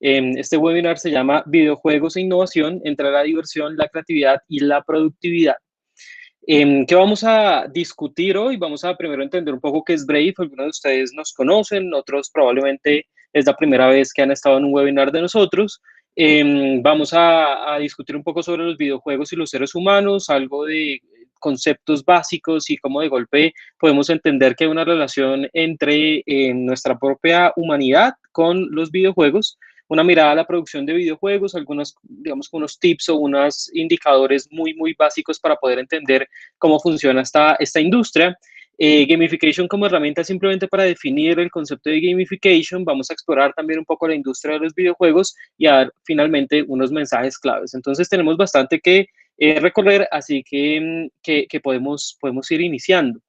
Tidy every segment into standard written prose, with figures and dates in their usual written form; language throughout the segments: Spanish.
Este webinar se llama Videojuegos e Innovación entre la diversión, la creatividad y la productividad. ¿Qué vamos a discutir hoy? Vamos a primero entender un poco qué es Brave. Algunos de ustedes nos conocen, otros probablemente es la primera vez que han estado en un webinar de nosotros. Vamos a discutir un poco sobre los videojuegos y los seres humanos, algo de conceptos básicos y cómo de golpe podemos entender que hay una relación entre nuestra propia humanidad con los videojuegos, una mirada a la producción de videojuegos, algunos, digamos, unos tips o unos indicadores muy básicos para poder entender cómo funciona esta industria. Gamification como herramienta simplemente para definir el concepto de gamification. Vamos a explorar también un poco la industria de los videojuegos y a dar finalmente unos mensajes claves. Entonces tenemos bastante que recorrer, así que podemos ir iniciando.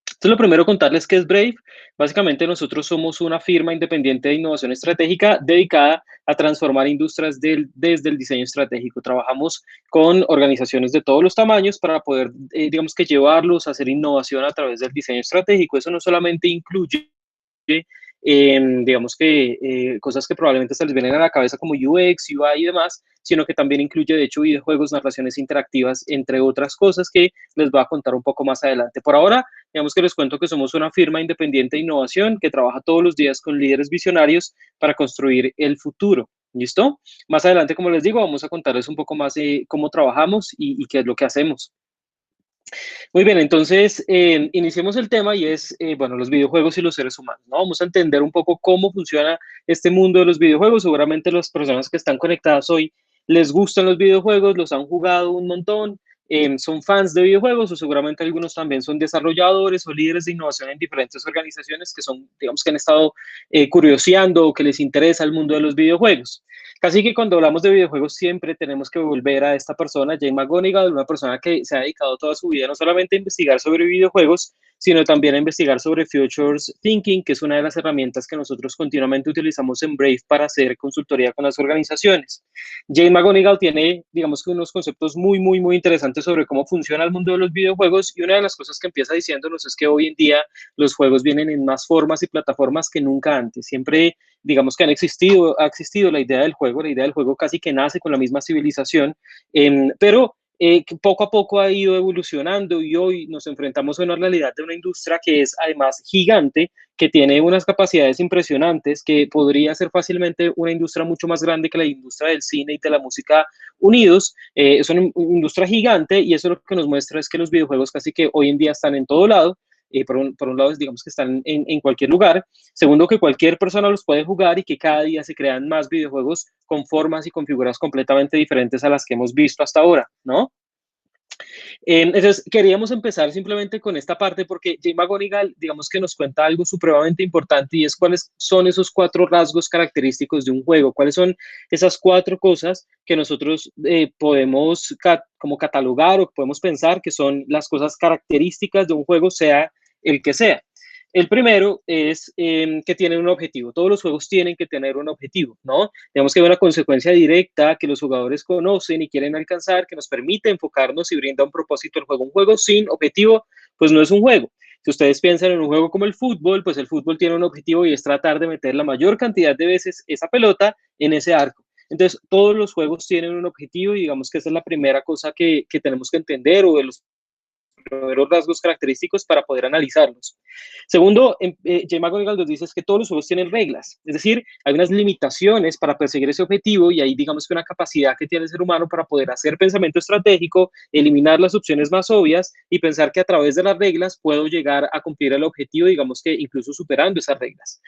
Entonces, lo primero, contarles qué es Brave. Básicamente, nosotros somos una firma independiente de innovación estratégica dedicada a transformar industrias desde el diseño estratégico. Trabajamos con organizaciones de todos los tamaños para poder, digamos que llevarlos a hacer innovación a través del diseño estratégico. Eso no solamente incluye digamos que cosas que probablemente se les vienen a la cabeza como UX, UI y demás, sino que también incluye, de hecho, videojuegos, narraciones interactivas, entre otras cosas que les voy a contar un poco más adelante. Por ahora, digamos que les cuento que somos una firma independiente de innovación que trabaja todos los días con líderes visionarios para construir el futuro. ¿Listo? Más adelante, como les digo, vamos a contarles un poco más de cómo trabajamos y qué es lo que hacemos. Muy bien, entonces iniciemos el tema y es, bueno, los videojuegos y los seres humanos, ¿no? Vamos a entender un poco cómo funciona este mundo de los videojuegos. Seguramente las personas que están conectadas hoy les gustan los videojuegos, los han jugado un montón, son fans de videojuegos o seguramente algunos también son desarrolladores o líderes de innovación en diferentes organizaciones que son, digamos, que han estado curioseando o que les interesa el mundo de los videojuegos. Casi que cuando hablamos de videojuegos siempre tenemos que volver a esta persona, Jane McGonigal, una persona que se ha dedicado toda su vida no solamente a investigar sobre videojuegos, sino también a investigar sobre Futures Thinking, que es una de las herramientas que nosotros continuamente utilizamos en Brave para hacer consultoría con las organizaciones. Jane McGonigal tiene, digamos que unos conceptos muy interesantes sobre cómo funciona el mundo de los videojuegos y una de las cosas que empieza diciéndonos es que hoy en día los juegos vienen en más formas y plataformas que nunca antes. Siempre, digamos que ha existido la idea del juego casi que nace con la misma civilización, pero poco a poco ha ido evolucionando y hoy nos enfrentamos a una realidad de una industria que es además gigante, que tiene unas capacidades impresionantes, que podría ser fácilmente una industria mucho más grande que la industria del cine y de la música unidos. Es una industria gigante y eso lo que nos muestra es que los videojuegos casi que hoy en día están en todo lado. Por un lado, digamos que están en cualquier lugar. Segundo, que cualquier persona los puede jugar y que cada día se crean más videojuegos con formas y configuras completamente diferentes a las que hemos visto hasta ahora, ¿no? Entonces, queríamos empezar simplemente con esta parte porque Jane McGonigal, digamos que nos cuenta algo supremamente importante y es cuáles son esos 4 rasgos característicos de un juego, cuáles son esas 4 cosas que nosotros podemos como catalogar o podemos pensar que son las cosas características de un juego, sea el que sea. El primero es que tienen un objetivo. Todos los juegos tienen que tener un objetivo, ¿no? Digamos que hay una consecuencia directa que los jugadores conocen y quieren alcanzar, que nos permite enfocarnos y brinda un propósito al juego. Un juego sin objetivo, pues no es un juego. Si ustedes piensan en un juego como el fútbol, pues el fútbol tiene un objetivo y es tratar de meter la mayor cantidad de veces esa pelota en ese arco. Entonces, todos los juegos tienen un objetivo y digamos que esa es la primera cosa que tenemos que entender o de los primeros rasgos característicos para poder analizarlos. Segundo, Jane McGonigal nos dice que todos los juegos tienen reglas, es decir, hay unas limitaciones para perseguir ese objetivo y hay, digamos que una capacidad que tiene el ser humano para poder hacer pensamiento estratégico, eliminar las opciones más obvias y pensar que a través de las reglas puedo llegar a cumplir el objetivo, digamos que incluso superando esas reglas.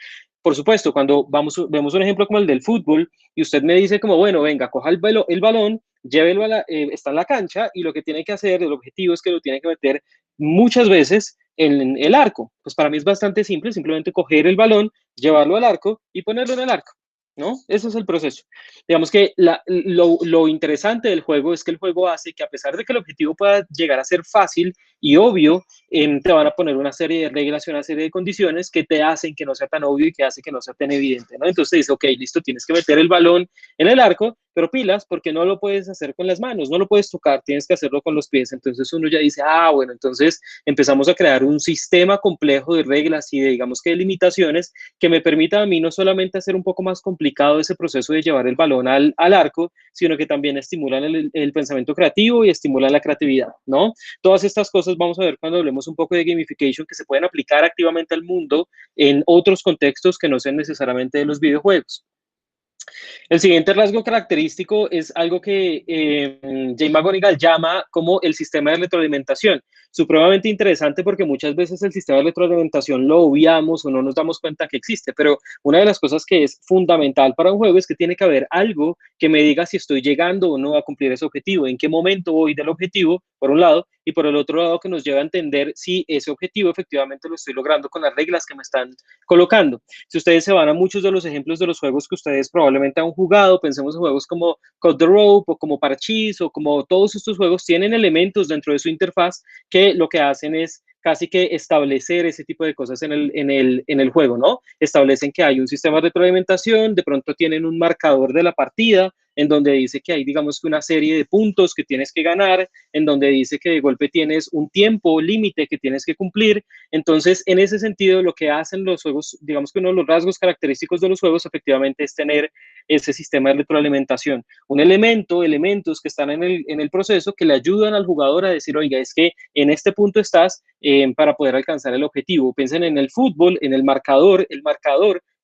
Por supuesto, cuando vemos un ejemplo como el del fútbol y usted me dice como, bueno, venga, coja el balón, llévelo está en la cancha y lo que tiene que hacer, el objetivo es que lo tiene que meter muchas veces en el arco. Pues para mí es bastante simple, simplemente coger el balón, llevarlo al arco y ponerlo en el arco, ¿no? Ese es el proceso. Digamos que lo interesante del juego es que el juego hace que a pesar de que el objetivo pueda llegar a ser fácil y obvio, te van a poner una serie de reglas y una serie de condiciones que te hacen que no sea tan obvio y que hace que no sea tan evidente, ¿no? Entonces te dice, ok, listo, tienes que meter el balón en el arco, pero pilas, porque no lo puedes hacer con las manos, no lo puedes tocar, tienes que hacerlo con los pies. Entonces uno ya dice, bueno, entonces empezamos a crear un sistema complejo de reglas y de, digamos que de limitaciones que me permita a mí no solamente hacer un poco más complicado ese proceso de llevar el balón al arco, sino que también estimulan el pensamiento creativo y estimulan la creatividad, ¿no? Todas estas cosas vamos a ver cuando hablemos un poco de gamification que se pueden aplicar activamente al mundo en otros contextos que no sean necesariamente de los videojuegos. El siguiente rasgo característico es algo que Jane McGonigal llama como el sistema de retroalimentación. Supremamente interesante porque muchas veces el sistema de retroalimentación lo obviamos o no nos damos cuenta que existe, pero una de las cosas que es fundamental para un juego es que tiene que haber algo que me diga si estoy llegando o no a cumplir ese objetivo, en qué momento voy del objetivo, por un lado, y por el otro lado que nos lleva a entender si ese objetivo efectivamente lo estoy logrando con las reglas que me están colocando. Si ustedes se van a muchos de los ejemplos de los juegos que ustedes probablemente han jugado, pensemos en juegos como Cut the Rope o como Parchís o como todos estos juegos tienen elementos dentro de su interfaz que lo que hacen es casi que establecer ese tipo de cosas en el juego, ¿no? Establecen que hay un sistema de retroalimentación, de pronto tienen un marcador de la partida, en donde dice que hay, digamos, que una serie de puntos que tienes que ganar, en donde dice que de golpe tienes un tiempo límite que tienes que cumplir. Entonces, en ese sentido, lo que hacen los juegos, digamos que uno de los rasgos característicos de los juegos, efectivamente, es tener ese sistema de retroalimentación. Un elementos que están en el proceso que le ayudan al jugador a decir, oiga, es que en este punto estás para poder alcanzar el objetivo. Piensen en el fútbol, en el marcador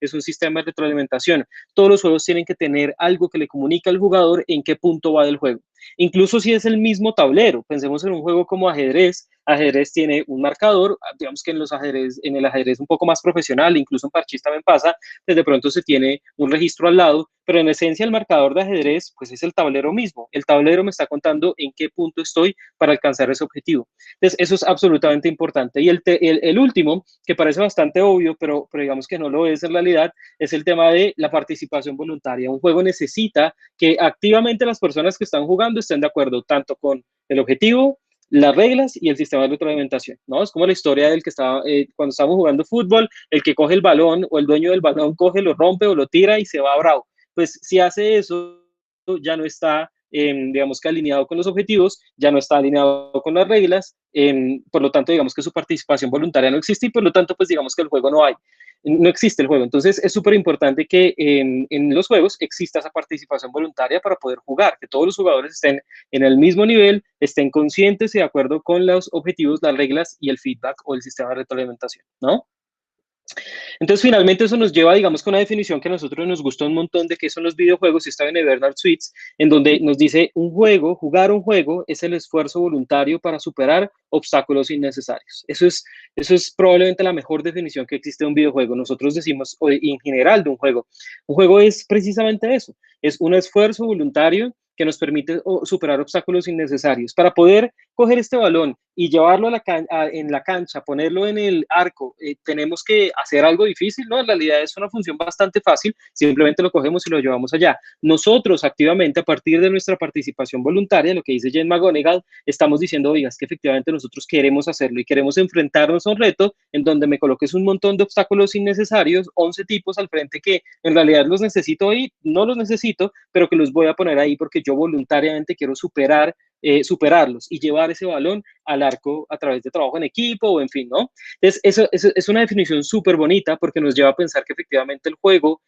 es un sistema de retroalimentación. Todos los juegos tienen que tener algo que le comunique al jugador en qué punto va del juego. Incluso si es el mismo tablero, pensemos en un juego como ajedrez. Ajedrez tiene un marcador, digamos que en el ajedrez un poco más profesional, incluso en parchís también pasa, desde pronto se tiene un registro al lado, pero en esencia el marcador de ajedrez pues es el tablero mismo. El tablero me está contando en qué punto estoy para alcanzar ese objetivo. Entonces eso es absolutamente importante. Y el último, que parece bastante obvio, pero digamos que no lo es en realidad, es el tema de la participación voluntaria. Un juego necesita que activamente las personas que están jugando estén de acuerdo tanto con el objetivo, las reglas y el sistema de retroalimentación, ¿no? Es como la historia del que estaba, cuando estamos jugando fútbol, el que coge el balón o el dueño del balón coge, lo rompe o lo tira y se va bravo. Pues si hace eso, ya no está, digamos que alineado con los objetivos, ya no está alineado con las reglas, por lo tanto, digamos que su participación voluntaria no existe y por lo tanto, pues digamos que el juego no existe el juego. Entonces es súper importante que en los juegos exista esa participación voluntaria para poder jugar, que todos los jugadores estén en el mismo nivel, estén conscientes y de acuerdo con los objetivos, las reglas y el feedback o el sistema de retroalimentación, ¿no? Entonces, finalmente eso nos lleva, digamos, con una definición que a nosotros nos gustó un montón de qué son los videojuegos, y está en Bernard Suites, en donde nos dice, jugar un juego es el esfuerzo voluntario para superar obstáculos innecesarios. Eso es probablemente la mejor definición que existe de un videojuego. Nosotros decimos, o en general de un juego es precisamente eso, es un esfuerzo voluntario que nos permite superar obstáculos innecesarios. Para poder coger este balón y llevarlo en la cancha, ponerlo en el arco, tenemos que hacer algo difícil, ¿no? En realidad es una función bastante fácil, simplemente lo cogemos y lo llevamos allá. Nosotros activamente, a partir de nuestra participación voluntaria, lo que dice Jane McGonigal, estamos diciendo, oiga, es que efectivamente nosotros queremos hacerlo y queremos enfrentarnos a un reto en donde me coloques un montón de obstáculos innecesarios, 11 tipos al frente que en realidad los necesito hoy, no los necesito, pero que los voy a poner ahí porque yo voluntariamente quiero superarlos y llevar ese balón al arco a través de trabajo en equipo o en fin, ¿no? Entonces, eso es una definición súper bonita porque nos lleva a pensar que efectivamente el juego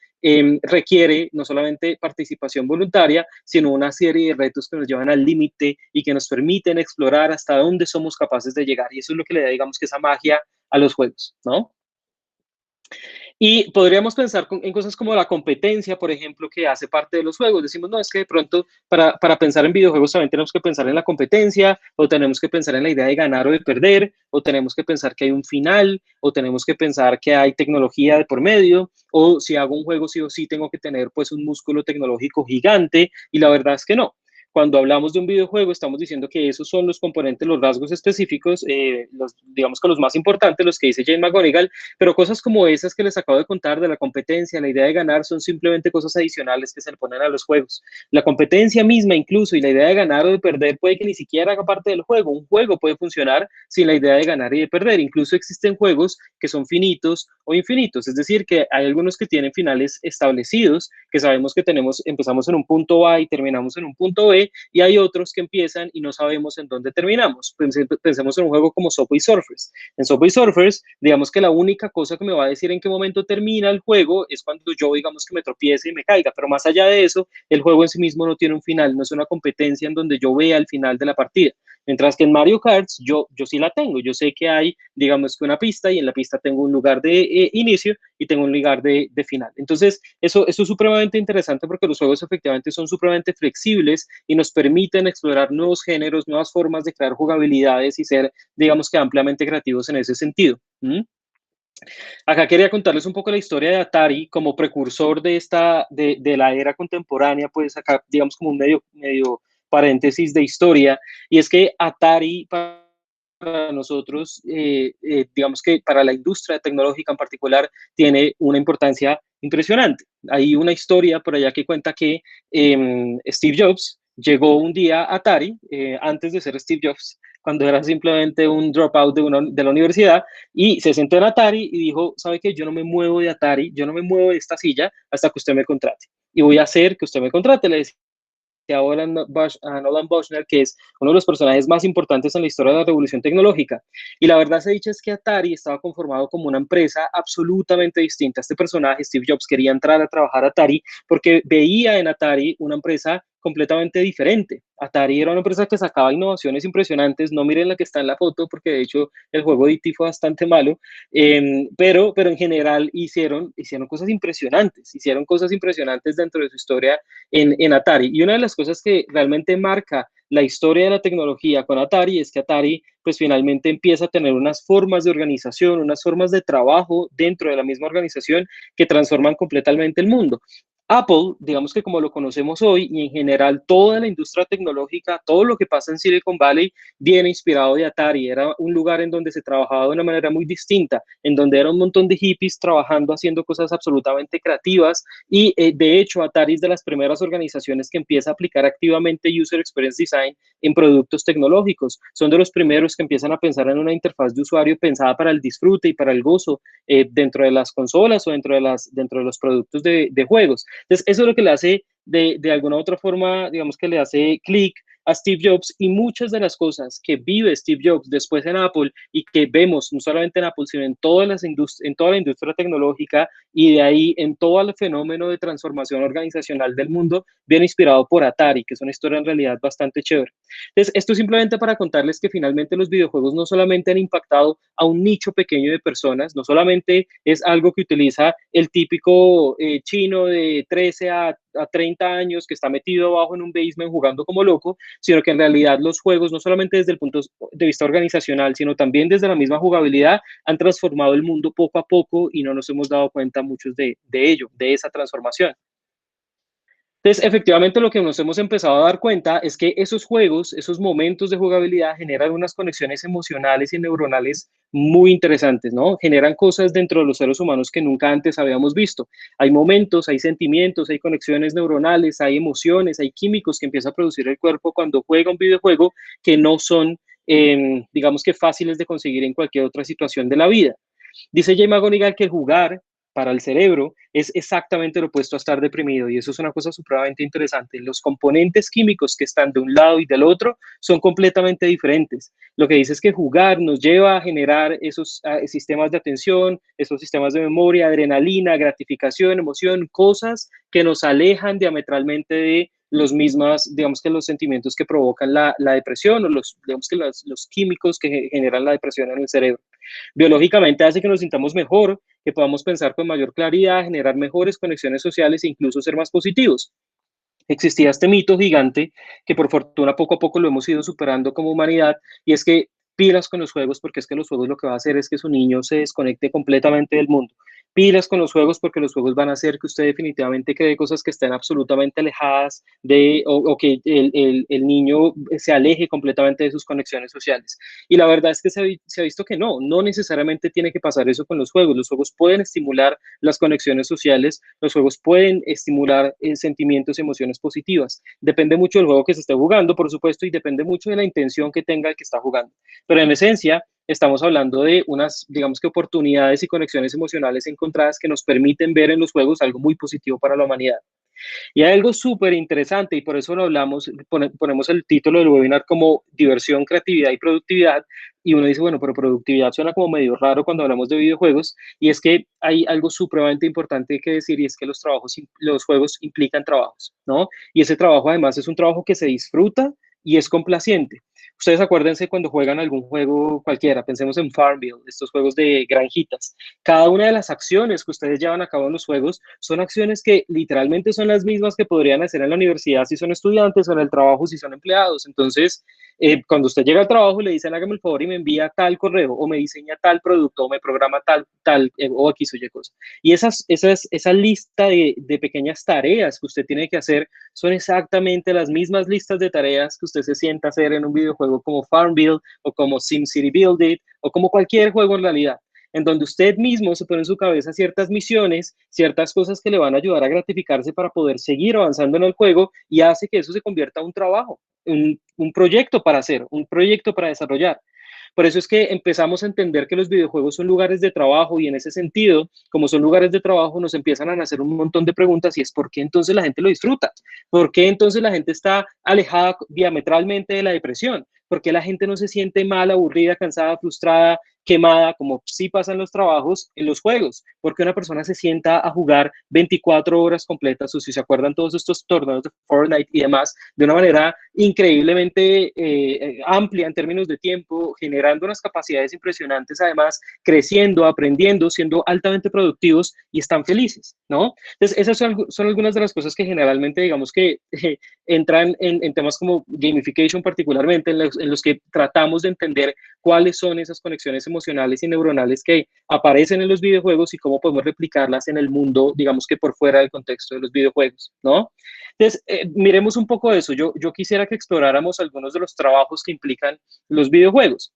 requiere no solamente participación voluntaria, sino una serie de retos que nos llevan al límite y que nos permiten explorar hasta dónde somos capaces de llegar. Y eso es lo que le da, digamos, que esa magia a los juegos, ¿no? Y podríamos pensar en cosas como la competencia, por ejemplo, que hace parte de los juegos. Decimos, no, es que de pronto para pensar en videojuegos también tenemos que pensar en la competencia, o tenemos que pensar en la idea de ganar o de perder, o tenemos que pensar que hay un final, o tenemos que pensar que hay tecnología de por medio, o si hago un juego sí o sí tengo que tener pues un músculo tecnológico gigante, y la verdad es que no. cuando hablamos de un videojuego estamos diciendo que esos son los componentes, los rasgos específicos, digamos que los más importantes, los que dice Jane McGonigal, pero cosas como esas que les acabo de contar de la competencia, la idea de ganar, son simplemente cosas adicionales que se le ponen a los juegos. La competencia misma incluso y la idea de ganar o de perder puede que ni siquiera haga parte del juego. Un juego puede funcionar sin la idea de ganar y de perder. Incluso existen juegos que son finitos o infinitos, es decir, que hay algunos que tienen finales establecidos, que sabemos que empezamos en un punto A y terminamos en un punto B, y hay otros que empiezan y no sabemos en dónde terminamos. Pensemos en un juego como Subway Surfers. En Subway Surfers, digamos que la única cosa que me va a decir en qué momento termina el juego es cuando yo, digamos, que me tropiece y me caiga, pero más allá de eso, el juego en sí mismo no tiene un final, no es una competencia en donde yo vea el final de la partida. Mientras que en Mario Kart yo sí la tengo, yo sé que hay, digamos que una pista, y en la pista tengo un lugar de inicio y tengo un lugar de final. Entonces, eso es supremamente interesante porque los juegos efectivamente son supremamente flexibles y nos permiten explorar nuevos géneros, nuevas formas de crear jugabilidades y ser, digamos que ampliamente creativos en ese sentido. ¿Mm? Acá quería contarles un poco la historia de Atari como precursor de la era contemporánea, pues acá digamos como un medio paréntesis de historia, y es que Atari para nosotros, digamos que para la industria tecnológica en particular, tiene una importancia impresionante. Hay una historia por allá que cuenta que Steve Jobs llegó un día a Atari, antes de ser Steve Jobs, cuando era simplemente un dropout de la universidad, y se sentó en Atari y dijo, ¿sabe qué? Yo no me muevo de Atari, yo no me muevo de esta silla hasta que usted me contrate. Y voy a hacer que usted me contrate, le decía ahora a Nolan Bushnell, que es uno de los personajes más importantes en la historia de la revolución tecnológica. Y la verdad se dicha es que Atari estaba conformado como una empresa absolutamente distinta. Este personaje, Steve Jobs, quería entrar a trabajar a Atari porque veía en Atari una empresa completamente diferente. Atari era una empresa que sacaba innovaciones impresionantes, no miren la que está en la foto porque de hecho el juego de E.T. fue bastante malo, pero en general hicieron cosas impresionantes dentro de su historia en Atari. Y una de las cosas que realmente marca la historia de la tecnología con Atari es que Atari pues finalmente empieza a tener unas formas de organización, unas formas de trabajo dentro de la misma organización que transforman completamente el mundo. Apple, digamos que como lo conocemos hoy, y en general toda la industria tecnológica, todo lo que pasa en Silicon Valley, viene inspirado de Atari. Era un lugar en donde se trabajaba de una manera muy distinta, en donde era un montón de hippies trabajando, haciendo cosas absolutamente creativas, y de hecho Atari es de las primeras organizaciones que empieza a aplicar activamente User Experience Design en productos tecnológicos. Son de los primeros que empiezan a pensar en una interfaz de usuario pensada para el disfrute y para el gozo dentro de las consolas o dentro de los productos de juegos. Entonces, eso es lo que le hace de alguna u otra forma, digamos que le hace clic a Steve Jobs, y muchas de las cosas que vive Steve Jobs después en Apple y que vemos no solamente en Apple, sino en toda la industria tecnológica y de ahí en todo el fenómeno de transformación organizacional del mundo, viene inspirado por Atari, que es una historia en realidad bastante chévere. Entonces, esto simplemente para contarles que finalmente los videojuegos no solamente han impactado a un nicho pequeño de personas, no solamente es algo que utiliza el típico chino de 13 a 30 años que está metido abajo en un basement jugando como loco, sino que en realidad los juegos, no solamente desde el punto de vista organizacional, sino también desde la misma jugabilidad, han transformado el mundo poco a poco y no nos hemos dado cuenta muchos de ello, de esa transformación. Entonces, efectivamente, lo que nos hemos empezado a dar cuenta es que esos juegos, esos momentos de jugabilidad generan unas conexiones emocionales y neuronales muy interesantes, ¿no? Generan cosas dentro de los seres humanos que nunca antes habíamos visto. Hay momentos, hay sentimientos, hay conexiones neuronales, hay emociones, hay químicos que empieza a producir el cuerpo cuando juega un videojuego que no son, digamos que fáciles de conseguir en cualquier otra situación de la vida. Dice Jay McGonigal que jugar para el cerebro es exactamente lo opuesto a estar deprimido, y eso es una cosa supremamente interesante. Los componentes químicos que están de un lado y del otro son completamente diferentes. Lo que dice es que jugar nos lleva a generar esos sistemas de atención, esos sistemas de memoria, adrenalina, gratificación, emoción, cosas que nos alejan diametralmente de los mismos, digamos que los sentimientos que provocan la depresión, o digamos que los químicos que generan la depresión en el cerebro. Biológicamente hace que nos sintamos mejor, que podamos pensar con mayor claridad, generar mejores conexiones sociales e incluso ser más positivos. Existía este mito gigante que por fortuna poco a poco lo hemos ido superando como humanidad, y es que pilas con los juegos, porque es que los juegos lo que va a hacer es que su niño se desconecte completamente del mundo. pilas con los juegos, porque los juegos van a hacer que usted definitivamente cree cosas que estén absolutamente alejadas de, o que el niño se aleje completamente de sus conexiones sociales. Y la verdad es que se ha visto que no necesariamente tiene que pasar eso con los juegos pueden estimular las conexiones sociales, los juegos pueden estimular sentimientos y emociones positivas. Depende mucho del juego que se esté jugando, por supuesto, y depende mucho de la intención que tenga el que está jugando. Pero en esencia, estamos hablando de unas, digamos que oportunidades y conexiones emocionales encontradas que nos permiten ver en los juegos algo muy positivo para la humanidad. Y hay algo súper interesante, y por eso lo hablamos, ponemos el título del webinar como diversión, creatividad y productividad, y uno dice, bueno, pero productividad suena como medio raro cuando hablamos de videojuegos, y es que hay algo supremamente importante que decir, y es que los juegos implican trabajos, ¿no? Y ese trabajo además es un trabajo que se disfruta y es complaciente. Ustedes acuérdense cuando juegan algún juego cualquiera, pensemos en Farmville, estos juegos de granjitas. Cada una de las acciones que ustedes llevan a cabo en los juegos son acciones que literalmente son las mismas que podrían hacer en la universidad si son estudiantes o en el trabajo si son empleados. Entonces, cuando usted llega al trabajo le dicen hágame el favor y me envía tal correo o me diseña tal producto o me programa tal o X o Y cosa. Y esa lista de pequeñas tareas que usted tiene que hacer son exactamente las mismas listas de tareas que usted se sienta a hacer en un videojuego como Farmville o como SimCity Build It o como cualquier juego en realidad, en donde usted mismo se pone en su cabeza ciertas misiones, ciertas cosas que le van a ayudar a gratificarse para poder seguir avanzando en el juego y hace que eso se convierta en un trabajo, un proyecto para hacer, un proyecto para desarrollar. Por eso es que empezamos a entender que los videojuegos son lugares de trabajo y en ese sentido, como son lugares de trabajo, nos empiezan a nacer un montón de preguntas y es ¿por qué entonces la gente lo disfruta? ¿Por qué entonces la gente está alejada diametralmente de la depresión? ¿Por qué la gente no se siente mal, aburrida, cansada, frustrada, quemada, como sí pasa en los trabajos, en los juegos? Porque una persona se sienta a jugar 24 horas completas, o si se acuerdan todos estos torneos de Fortnite y demás, de una manera increíblemente amplia en términos de tiempo, generando unas capacidades impresionantes, además creciendo, aprendiendo, siendo altamente productivos y están felices, ¿no? Entonces, esas son algunas de las cosas que generalmente, digamos que entran en temas como gamification particularmente, en los que tratamos de entender cuáles son esas conexiones emocionales y neuronales que aparecen en los videojuegos y cómo podemos replicarlas en el mundo, digamos que por fuera del contexto de los videojuegos, ¿no? Entonces, miremos un poco de eso. Yo quisiera que exploráramos algunos de los trabajos que implican los videojuegos.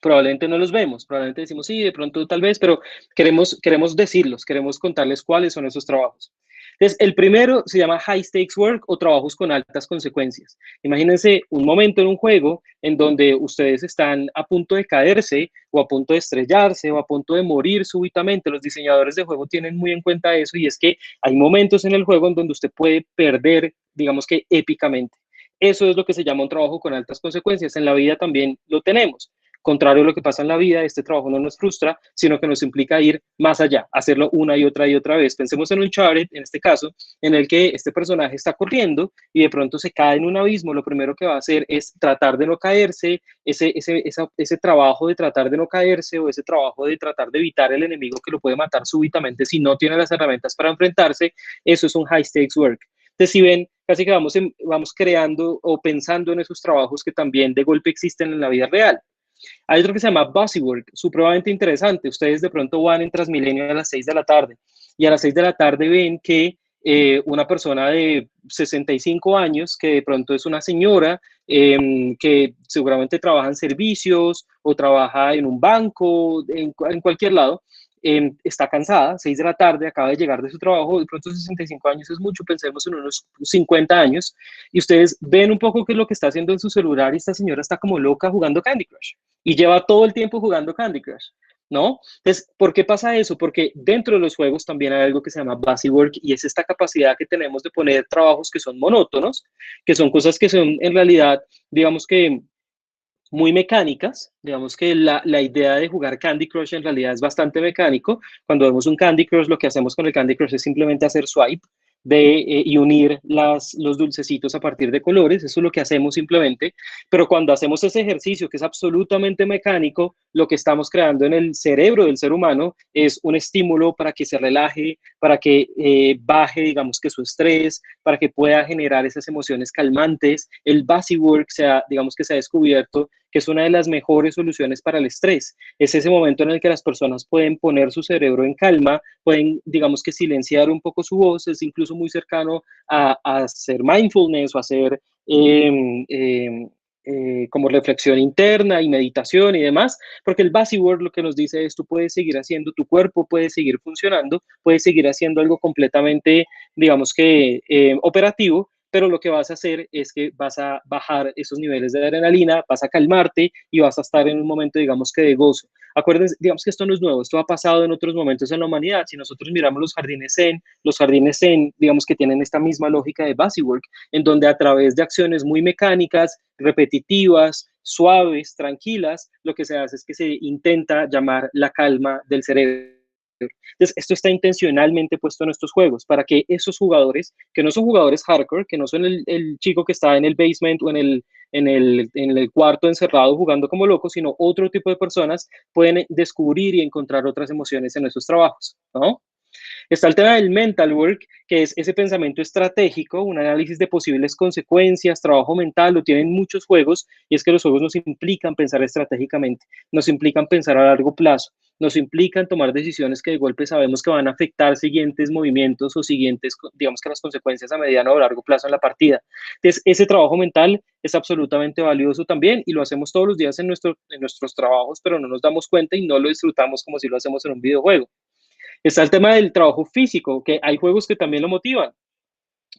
Probablemente no los vemos, probablemente decimos sí, de pronto tal vez, pero queremos decirlos, queremos contarles cuáles son esos trabajos. Entonces, el primero se llama High Stakes Work o trabajos con altas consecuencias. Imagínense un momento en un juego en donde ustedes están a punto de caerse o a punto de estrellarse o a punto de morir súbitamente. Los diseñadores de juego tienen muy en cuenta eso y es que hay momentos en el juego en donde usted puede perder, digamos que épicamente. Eso es lo que se llama un trabajo con altas consecuencias. En la vida también lo tenemos. Contrario a lo que pasa en la vida, este trabajo no nos frustra, sino que nos implica ir más allá, hacerlo una y otra vez. Pensemos en Uncharted, en este caso, en el que este personaje está corriendo y de pronto se cae en un abismo. Lo primero que va a hacer es tratar de no caerse, ese trabajo de tratar de no caerse o ese trabajo de tratar de evitar el enemigo que lo puede matar súbitamente si no tiene las herramientas para enfrentarse, eso es un high stakes work. Entonces, si ven, casi que vamos creando o pensando en esos trabajos que también de golpe existen en la vida real. Hay otro que se llama Busywork, supremamente interesante. Ustedes de pronto van en Transmilenio a las 6 de la tarde y a las 6 de la tarde ven que una persona de 65 años, que de pronto es una señora, que seguramente trabaja en servicios o trabaja en un banco, en cualquier lado, está cansada, 6 de la tarde, acaba de llegar de su trabajo, de pronto 65 años es mucho, pensemos en unos 50 años, y ustedes ven un poco qué es lo que está haciendo en su celular y esta señora está como loca jugando Candy Crush y lleva todo el tiempo jugando Candy Crush, ¿no? Entonces, ¿por qué pasa eso? Porque dentro de los juegos también hay algo que se llama Busywork y es esta capacidad que tenemos de poner trabajos que son monótonos, que son cosas que son en realidad, digamos que muy mecánicas, digamos que la idea de jugar Candy Crush en realidad es bastante mecánico. Cuando vemos un Candy Crush, lo que hacemos con el Candy Crush es simplemente hacer swipe y unir los dulcecitos a partir de colores, eso es lo que hacemos simplemente, pero cuando hacemos ese ejercicio que es absolutamente mecánico, lo que estamos creando en el cerebro del ser humano es un estímulo para que se relaje, para que baje, digamos que su estrés, para que pueda generar esas emociones calmantes. El Busywork, digamos que se ha descubierto que es una de las mejores soluciones para el estrés. Es ese momento en el que las personas pueden poner su cerebro en calma, pueden, digamos que silenciar un poco su voz, es incluso muy cercano a hacer mindfulness o hacer como reflexión interna y meditación y demás, porque el buzzword lo que nos dice es tú puedes seguir haciendo, tu cuerpo puede seguir funcionando, puedes seguir haciendo algo completamente, digamos que operativo, pero lo que vas a hacer es que vas a bajar esos niveles de adrenalina, vas a calmarte y vas a estar en un momento, digamos que de gozo. Acuérdense, digamos que esto no es nuevo, esto ha pasado en otros momentos en la humanidad. Si nosotros miramos los jardines zen, digamos que tienen esta misma lógica de bodywork, en donde a través de acciones muy mecánicas, repetitivas, suaves, tranquilas, lo que se hace es que se intenta llamar la calma del cerebro. Entonces, esto está intencionalmente puesto en estos juegos para que esos jugadores, que no son jugadores hardcore, que no son el chico que está en el basement o en el cuarto encerrado jugando como loco, sino otro tipo de personas pueden descubrir y encontrar otras emociones en esos trabajos, ¿no? Está el tema del mental work, que es ese pensamiento estratégico, un análisis de posibles consecuencias, trabajo mental, lo tienen muchos juegos, y es que los juegos nos implican pensar estratégicamente, nos implican pensar a largo plazo, nos implican tomar decisiones que de golpe sabemos que van a afectar siguientes movimientos o siguientes, digamos que las consecuencias a mediano o largo plazo en la partida. Entonces, ese trabajo mental es absolutamente valioso también y lo hacemos todos los días en nuestros trabajos, pero no nos damos cuenta y no lo disfrutamos como si lo hacemos en un videojuego. Está el tema del trabajo físico, que hay juegos que también lo motivan.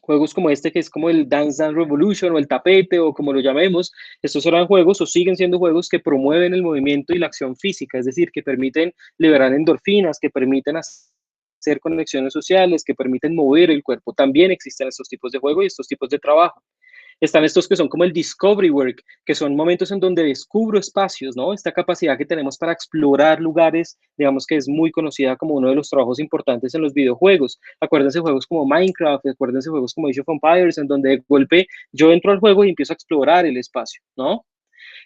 Juegos como este, que es como el Dance Dance Revolution o el tapete o como lo llamemos, estos eran juegos o siguen siendo juegos que promueven el movimiento y la acción física, es decir, que permiten liberar endorfinas, que permiten hacer conexiones sociales, que permiten mover el cuerpo. También existen estos tipos de juegos y estos tipos de trabajo. Están estos que son como el discovery work, que son momentos en donde descubro espacios, ¿no? Esta capacidad que tenemos para explorar lugares, digamos que es muy conocida como uno de los trabajos importantes en los videojuegos. Acuérdense juegos como Minecraft, acuérdense juegos como Age of Empires, en donde de golpe yo entro al juego y empiezo a explorar el espacio, ¿no?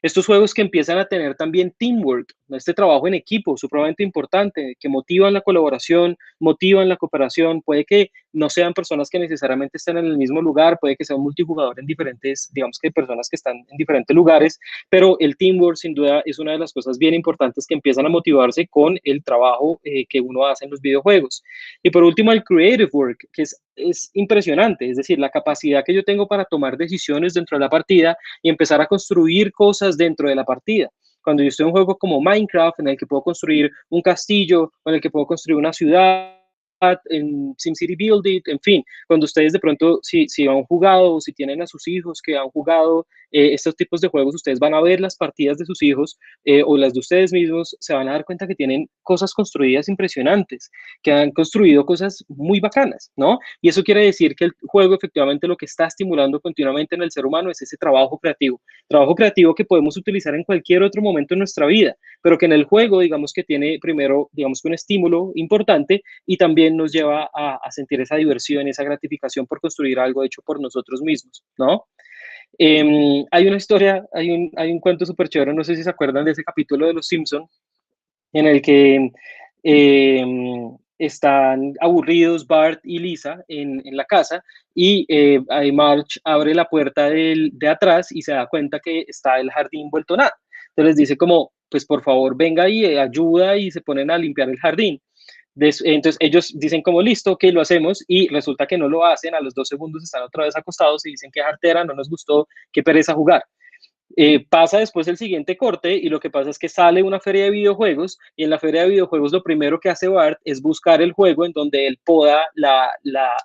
Estos juegos que empiezan a tener también teamwork, este trabajo en equipo, supremamente importante, que motivan la colaboración, motivan la cooperación, puede que no sean personas que necesariamente estén en el mismo lugar, puede que sea un multijugador en diferentes, digamos que personas que están en diferentes lugares, pero el teamwork sin duda es una de las cosas bien importantes que empiezan a motivarse con el trabajo que uno hace en los videojuegos. Y por último, el creative work, que es impresionante, es decir, la capacidad que yo tengo para tomar decisiones dentro de la partida y empezar a construir cosas dentro de la partida. Cuando yo estoy en un juego como Minecraft, en el que puedo construir un castillo, o en el que puedo construir una ciudad, en SimCity Build It, en fin, cuando ustedes de pronto, si han jugado o si tienen a sus hijos que han jugado estos tipos de juegos, ustedes van a ver las partidas de sus hijos o las de ustedes mismos, se van a dar cuenta que tienen cosas construidas impresionantes, que han construido cosas muy bacanas, ¿no? Y eso quiere decir que el juego efectivamente lo que está estimulando continuamente en el ser humano es ese trabajo creativo que podemos utilizar en cualquier otro momento en nuestra vida, pero que en el juego, digamos que tiene primero, digamos que un estímulo importante y también nos lleva a sentir esa diversión y esa gratificación por construir algo hecho por nosotros mismos, ¿no? Hay una historia, hay un cuento súper chévere, no sé si se acuerdan de ese capítulo de Los Simpson en el que están aburridos Bart y Lisa en la casa y Marge abre la puerta de atrás y se da cuenta que está el jardín vuelto nada. Entonces les dice como, pues por favor venga y ayuda y se ponen a limpiar el jardín. Entonces ellos dicen como listo, que lo hacemos y resulta que no lo hacen, a los 2 segundos están otra vez acostados y dicen que jartera, no nos gustó, qué pereza jugar. Pasa después el siguiente corte y lo que pasa es que sale una feria de videojuegos y en la feria de videojuegos lo primero que hace Bart es buscar el juego en donde él poda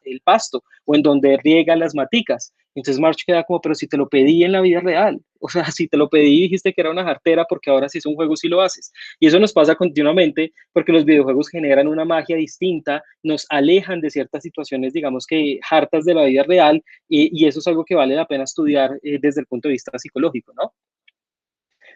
el pasto o en donde riega las maticas. Entonces Marge queda como, pero si te lo pedí en la vida real, o sea, si te lo pedí y dijiste que era una jartera, porque ahora si es un juego sí lo haces. Y eso nos pasa continuamente porque los videojuegos generan una magia distinta, nos alejan de ciertas situaciones, digamos que hartas de la vida real, y eso es algo que vale la pena estudiar desde el punto de vista psicológico, ¿no?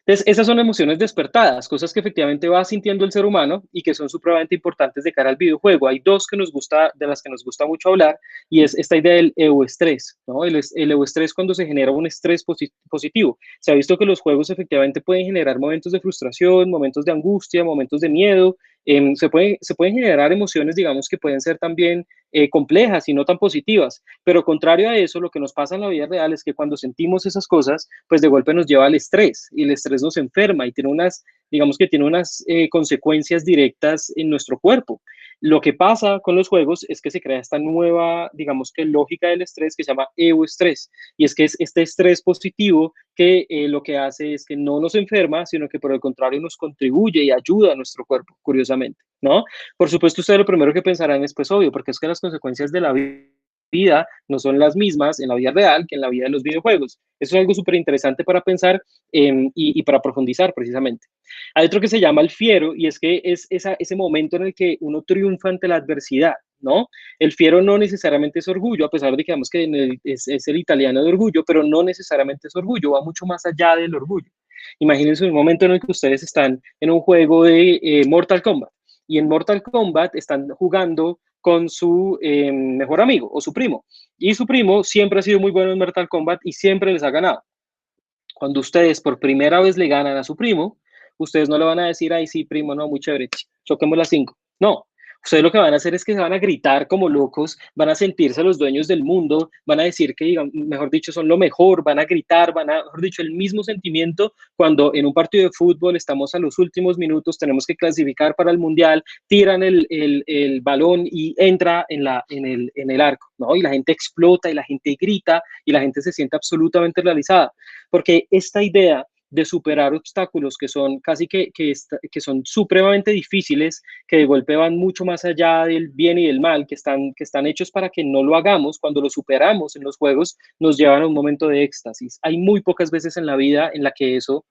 Entonces, esas son emociones despertadas, cosas que efectivamente va sintiendo el ser humano y que son supremamente importantes de cara al videojuego. Hay dos que nos gusta, de las que nos gusta mucho hablar, y es esta idea del euestrés, ¿no? El euestrés cuando se genera un estrés positivo. Se ha visto que los juegos efectivamente pueden generar momentos de frustración, momentos de angustia, momentos de miedo, se pueden generar emociones, digamos, que pueden ser también complejas y no tan positivas. Pero contrario a eso, lo que nos pasa en la vida real es que cuando sentimos esas cosas, pues de golpe nos lleva al estrés y el estrés nos enferma y tiene unas, digamos que tiene unas consecuencias directas en nuestro cuerpo. Lo que pasa con los juegos es que se crea esta nueva, digamos que lógica del estrés que se llama euestrés, y es que es este estrés positivo que lo que hace es que no nos enferma, sino que por el contrario nos contribuye y ayuda a nuestro cuerpo, curiosamente, ¿no? Por supuesto, ustedes lo primero que pensarán es, pues obvio, porque es que las consecuencias de la vida no son las mismas en la vida real que en la vida de los videojuegos. Eso es algo súper interesante para pensar y para profundizar precisamente. Hay otro que se llama el fiero y es que es ese momento en el que uno triunfa ante la adversidad, ¿no? El fiero no necesariamente es orgullo, a pesar de que digamos que es el italiano de orgullo, pero no necesariamente es orgullo, va mucho más allá del orgullo. Imagínense un momento en el que ustedes están en un juego de Mortal Kombat y en Mortal Kombat están jugando con su mejor amigo o su primo. Y su primo siempre ha sido muy bueno en Mortal Kombat y siempre les ha ganado. Cuando ustedes por primera vez le ganan a su primo, ustedes no le van a decir, ay, sí, primo, no, muy chévere, choquemos las 5. No, ustedes lo que van a hacer es que se van a gritar como locos, van a sentirse los dueños del mundo, van a decir que, digan, mejor dicho, son lo mejor, van a gritar, van a, mejor dicho, el mismo sentimiento cuando en un partido de fútbol estamos a los últimos minutos, tenemos que clasificar para el mundial, tiran el balón y entra en el arco, ¿no? Y la gente explota y la gente grita y la gente se siente absolutamente realizada, porque esta idea de superar obstáculos que son casi que son supremamente difíciles, que de golpe van mucho más allá del bien y del mal, que están hechos para que no lo hagamos, cuando lo superamos en los juegos, nos llevan a un momento de éxtasis. Hay muy pocas veces en la vida en la que eso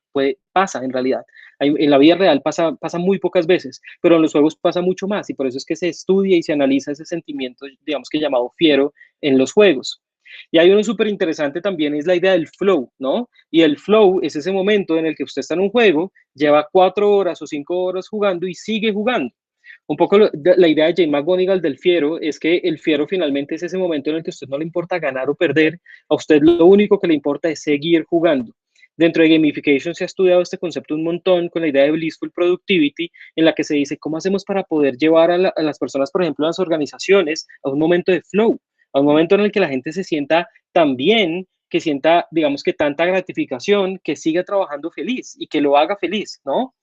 pasa en realidad. En la vida real pasa muy pocas veces, pero en los juegos pasa mucho más y por eso es que se estudia y se analiza ese sentimiento, digamos que llamado fiero, en los juegos. Y hay uno súper interesante también, es la idea del flow, ¿no? Y el flow es ese momento en el que usted está en un juego, lleva 4 horas o 5 horas jugando y sigue jugando. Un poco la idea de Jane McGonigal del fiero es que el fiero finalmente es ese momento en el que a usted no le importa ganar o perder, a usted lo único que le importa es seguir jugando. Dentro de gamification se ha estudiado este concepto un montón con la idea de blissful productivity, en la que se dice cómo hacemos para poder llevar a las personas, por ejemplo, a las organizaciones, a un momento de flow, a un momento en el que la gente se sienta tan bien, que sienta, digamos que tanta gratificación, que siga trabajando feliz y que lo haga feliz, ¿no?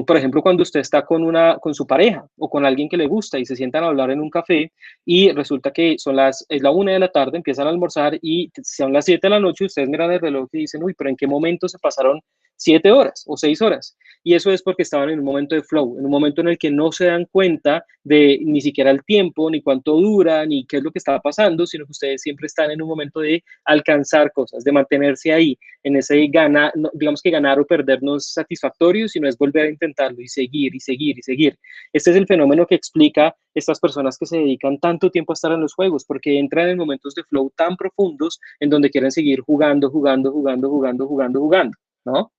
Por ejemplo, cuando usted está con su pareja o con alguien que le gusta y se sientan a hablar en un café y resulta que es la 1 de la tarde, empiezan a almorzar y son las 7 de la noche, ustedes miran el reloj y dicen, uy, pero ¿en qué momento se pasaron 7 horas o 6 horas? Y eso es porque estaban en un momento de flow, en un momento en el que no se dan cuenta de ni siquiera el tiempo, ni cuánto dura, ni qué es lo que está pasando, sino que ustedes siempre están en un momento de alcanzar cosas, de mantenerse ahí, en ese ganar, no, digamos que ganar o perder no es satisfactorio, sino es volver a intentarlo y seguir y seguir y seguir. Este es el fenómeno que explica estas personas que se dedican tanto tiempo a estar en los juegos, porque entran en momentos de flow tan profundos en donde quieren seguir jugando, jugando, jugando, jugando, jugando, jugando, ¿no?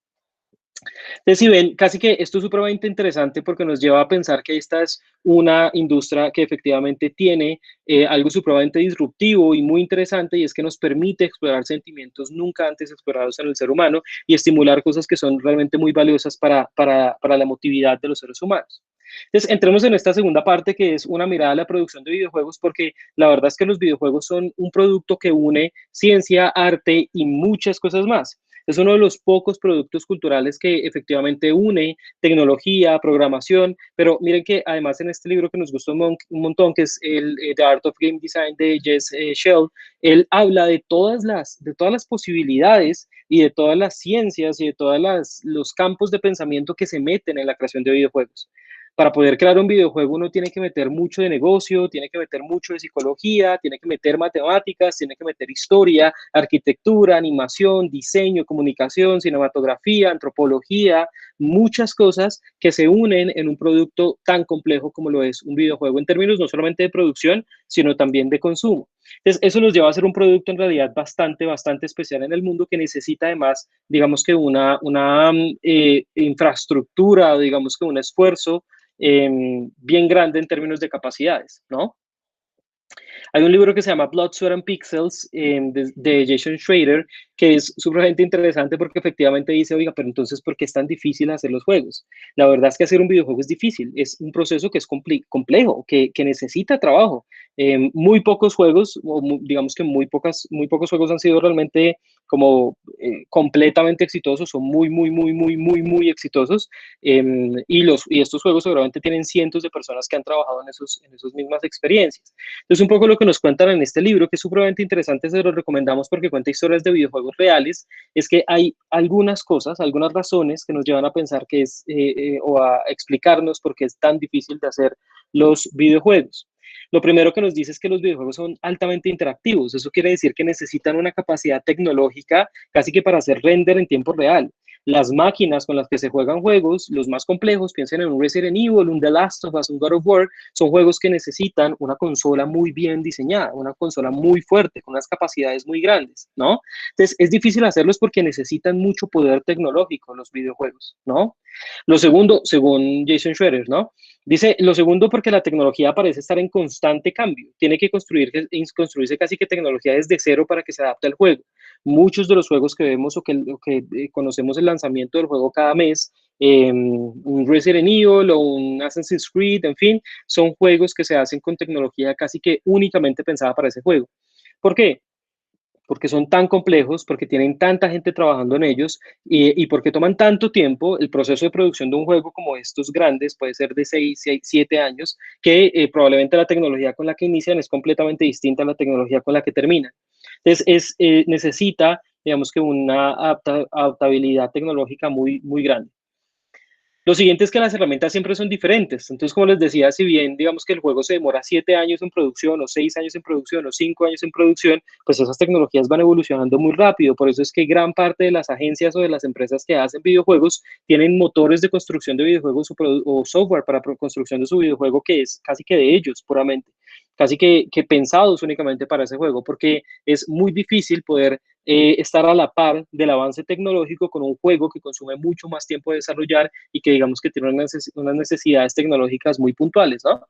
Entonces, si ven, casi que esto es supremamente interesante porque nos lleva a pensar que esta es una industria que efectivamente tiene algo supremamente disruptivo y muy interesante, y es que nos permite explorar sentimientos nunca antes explorados en el ser humano y estimular cosas que son realmente muy valiosas para la emotividad de los seres humanos. Entonces, entremos en esta segunda parte, que es una mirada a la producción de videojuegos, porque la verdad es que los videojuegos son un producto que une ciencia, arte y muchas cosas más. Es uno de los pocos productos culturales que efectivamente une tecnología, programación, pero miren que además en este libro que nos gustó un montón, que es el The Art of Game Design de Jess Shell, él habla de todas las posibilidades y de todas las ciencias y de todos los campos de pensamiento que se meten en la creación de videojuegos. Para poder crear un videojuego uno tiene que meter mucho de negocio, tiene que meter mucho de psicología, tiene que meter matemáticas, tiene que meter historia, arquitectura, animación, diseño, comunicación, cinematografía, antropología, muchas cosas que se unen en un producto tan complejo como lo es un videojuego en términos no solamente de producción, sino también de consumo. Entonces, eso nos lleva a ser un producto en realidad bastante especial en el mundo, que necesita además, digamos que una infraestructura, digamos que un esfuerzo bien grande en términos de capacidades, ¿no? Hay un libro que se llama Blood, Sweat and Pixels de Jason Schrader, que es supremamente interesante porque efectivamente dice, oiga, pero entonces, ¿por qué es tan difícil hacer los juegos? La verdad es que hacer un videojuego es difícil, es un proceso que es complejo, que necesita trabajo, Muy pocos juegos, o digamos que muy pocos juegos han sido realmente como completamente exitosos o muy exitosos. Y estos juegos seguramente tienen cientos de personas que han trabajado en esas mismas experiencias. Entonces, un poco lo que nos cuentan en este libro, que es supremamente interesante, se lo recomendamos porque cuenta historias de videojuegos reales, es que hay algunas cosas, algunas razones que nos llevan a pensar que o a explicarnos por qué es tan difícil de hacer los videojuegos. Lo primero que nos dice es que los videojuegos son altamente interactivos. Eso quiere decir que necesitan una capacidad tecnológica casi que para hacer render en tiempo real. Las máquinas con las que se juegan juegos, los más complejos, piensen en un Resident Evil, un The Last of Us, un God of War, son juegos que necesitan una consola muy bien diseñada, una consola muy fuerte, con unas capacidades muy grandes, ¿no? Entonces, es difícil hacerlos porque necesitan mucho poder tecnológico los videojuegos, ¿no? Lo segundo, según Jason Schroeder, ¿no? Dice, lo segundo porque la tecnología parece estar en constante cambio. Tiene que construirse casi que tecnología desde cero para que se adapte al juego. Muchos de los juegos que vemos o que conocemos el lanzamiento del juego cada mes, un Resident Evil o un Assassin's Creed, en fin, son juegos que se hacen con tecnología casi que únicamente pensada para ese juego. ¿Por qué? Porque son tan complejos, porque tienen tanta gente trabajando en ellos y porque toman tanto tiempo. El proceso de producción de un juego como estos grandes puede ser de 6, 7 años, que probablemente la tecnología con la que inician es completamente distinta a la tecnología con la que terminan. Entonces, necesita, digamos que una adaptabilidad tecnológica muy grande. Lo siguiente es que las herramientas siempre son diferentes. Entonces, como les decía, si bien digamos que el juego se demora 7 años en producción, o 6 años en producción, o 5 años en producción, pues esas tecnologías van evolucionando muy rápido. Por eso es que gran parte de las agencias o de las empresas que hacen videojuegos tienen motores de construcción de videojuegos o software para construcción de su videojuego que es casi que de ellos puramente, casi que pensados únicamente para ese juego, porque es muy difícil poder estar a la par del avance tecnológico con un juego que consume mucho más tiempo de desarrollar y que digamos que tiene unas necesidades tecnológicas muy puntuales, ¿no?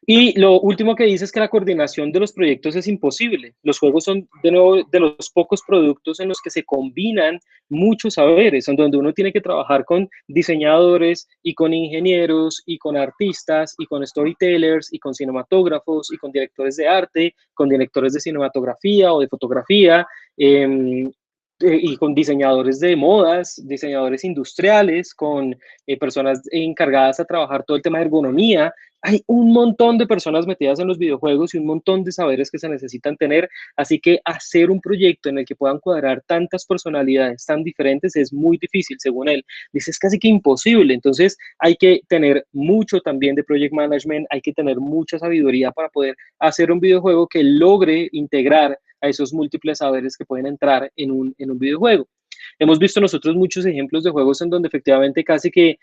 Y lo último que dice es que la coordinación de los proyectos es imposible. Los juegos son, de nuevo, de los pocos productos en los que se combinan muchos saberes, en donde uno tiene que trabajar con diseñadores y con ingenieros y con artistas y con storytellers y con cinematógrafos y con directores de arte, con directores de cinematografía o de fotografía, y con diseñadores de modas, diseñadores industriales, con personas encargadas a trabajar todo el tema de ergonomía. Hay un montón de personas metidas en los videojuegos y un montón de saberes que se necesitan tener, así que hacer un proyecto en el que puedan cuadrar tantas personalidades tan diferentes es muy difícil, según él. Dice, es casi que imposible, entonces hay que tener mucho también de project management, hay que tener mucha sabiduría para poder hacer un videojuego que logre integrar a esos múltiples saberes que pueden entrar en un videojuego. Hemos visto nosotros muchos ejemplos de juegos en donde efectivamente casi que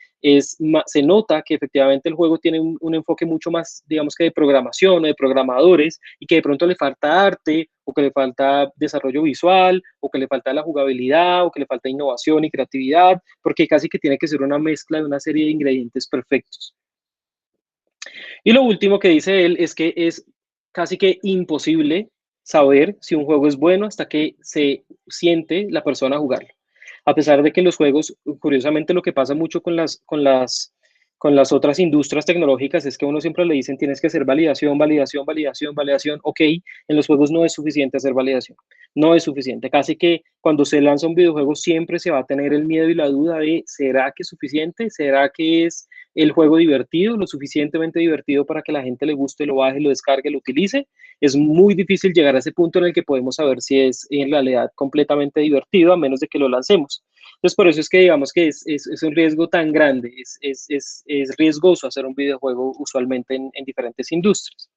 se nota que efectivamente el juego tiene un enfoque mucho más, digamos que de programación o de programadores y que de pronto le falta arte o que le falta desarrollo visual o que le falta la jugabilidad o que le falta innovación y creatividad, porque casi que tiene que ser una mezcla de una serie de ingredientes perfectos. Y lo último que dice él es que es casi que imposible saber si un juego es bueno hasta que se siente la persona a jugarlo. A pesar de que los juegos, curiosamente lo que pasa mucho con las otras industrias tecnológicas es que uno siempre le dicen tienes que hacer validación, validación, validación, validación. Ok, en los juegos no es suficiente hacer validación, no es suficiente. Casi que cuando se lanza un videojuego siempre se va a tener el miedo y la duda de ¿será que es suficiente? ¿Será que es el juego divertido, lo suficientemente divertido para que la gente le guste, lo baje, lo descargue, lo utilice? Es muy difícil llegar a ese punto en el que podemos saber si es en realidad completamente divertido, a menos de que lo lancemos. Entonces, por eso es que digamos que es un riesgo tan grande, es riesgoso hacer un videojuego usualmente en diferentes industrias.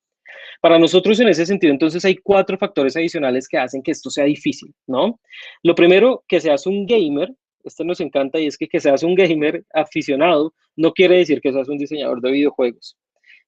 Para nosotros en ese sentido, entonces hay 4 factores adicionales que hacen que esto sea difícil, ¿no? Lo primero, que seas un gamer, esto nos encanta, y es que seas un gamer aficionado no quiere decir que seas un diseñador de videojuegos.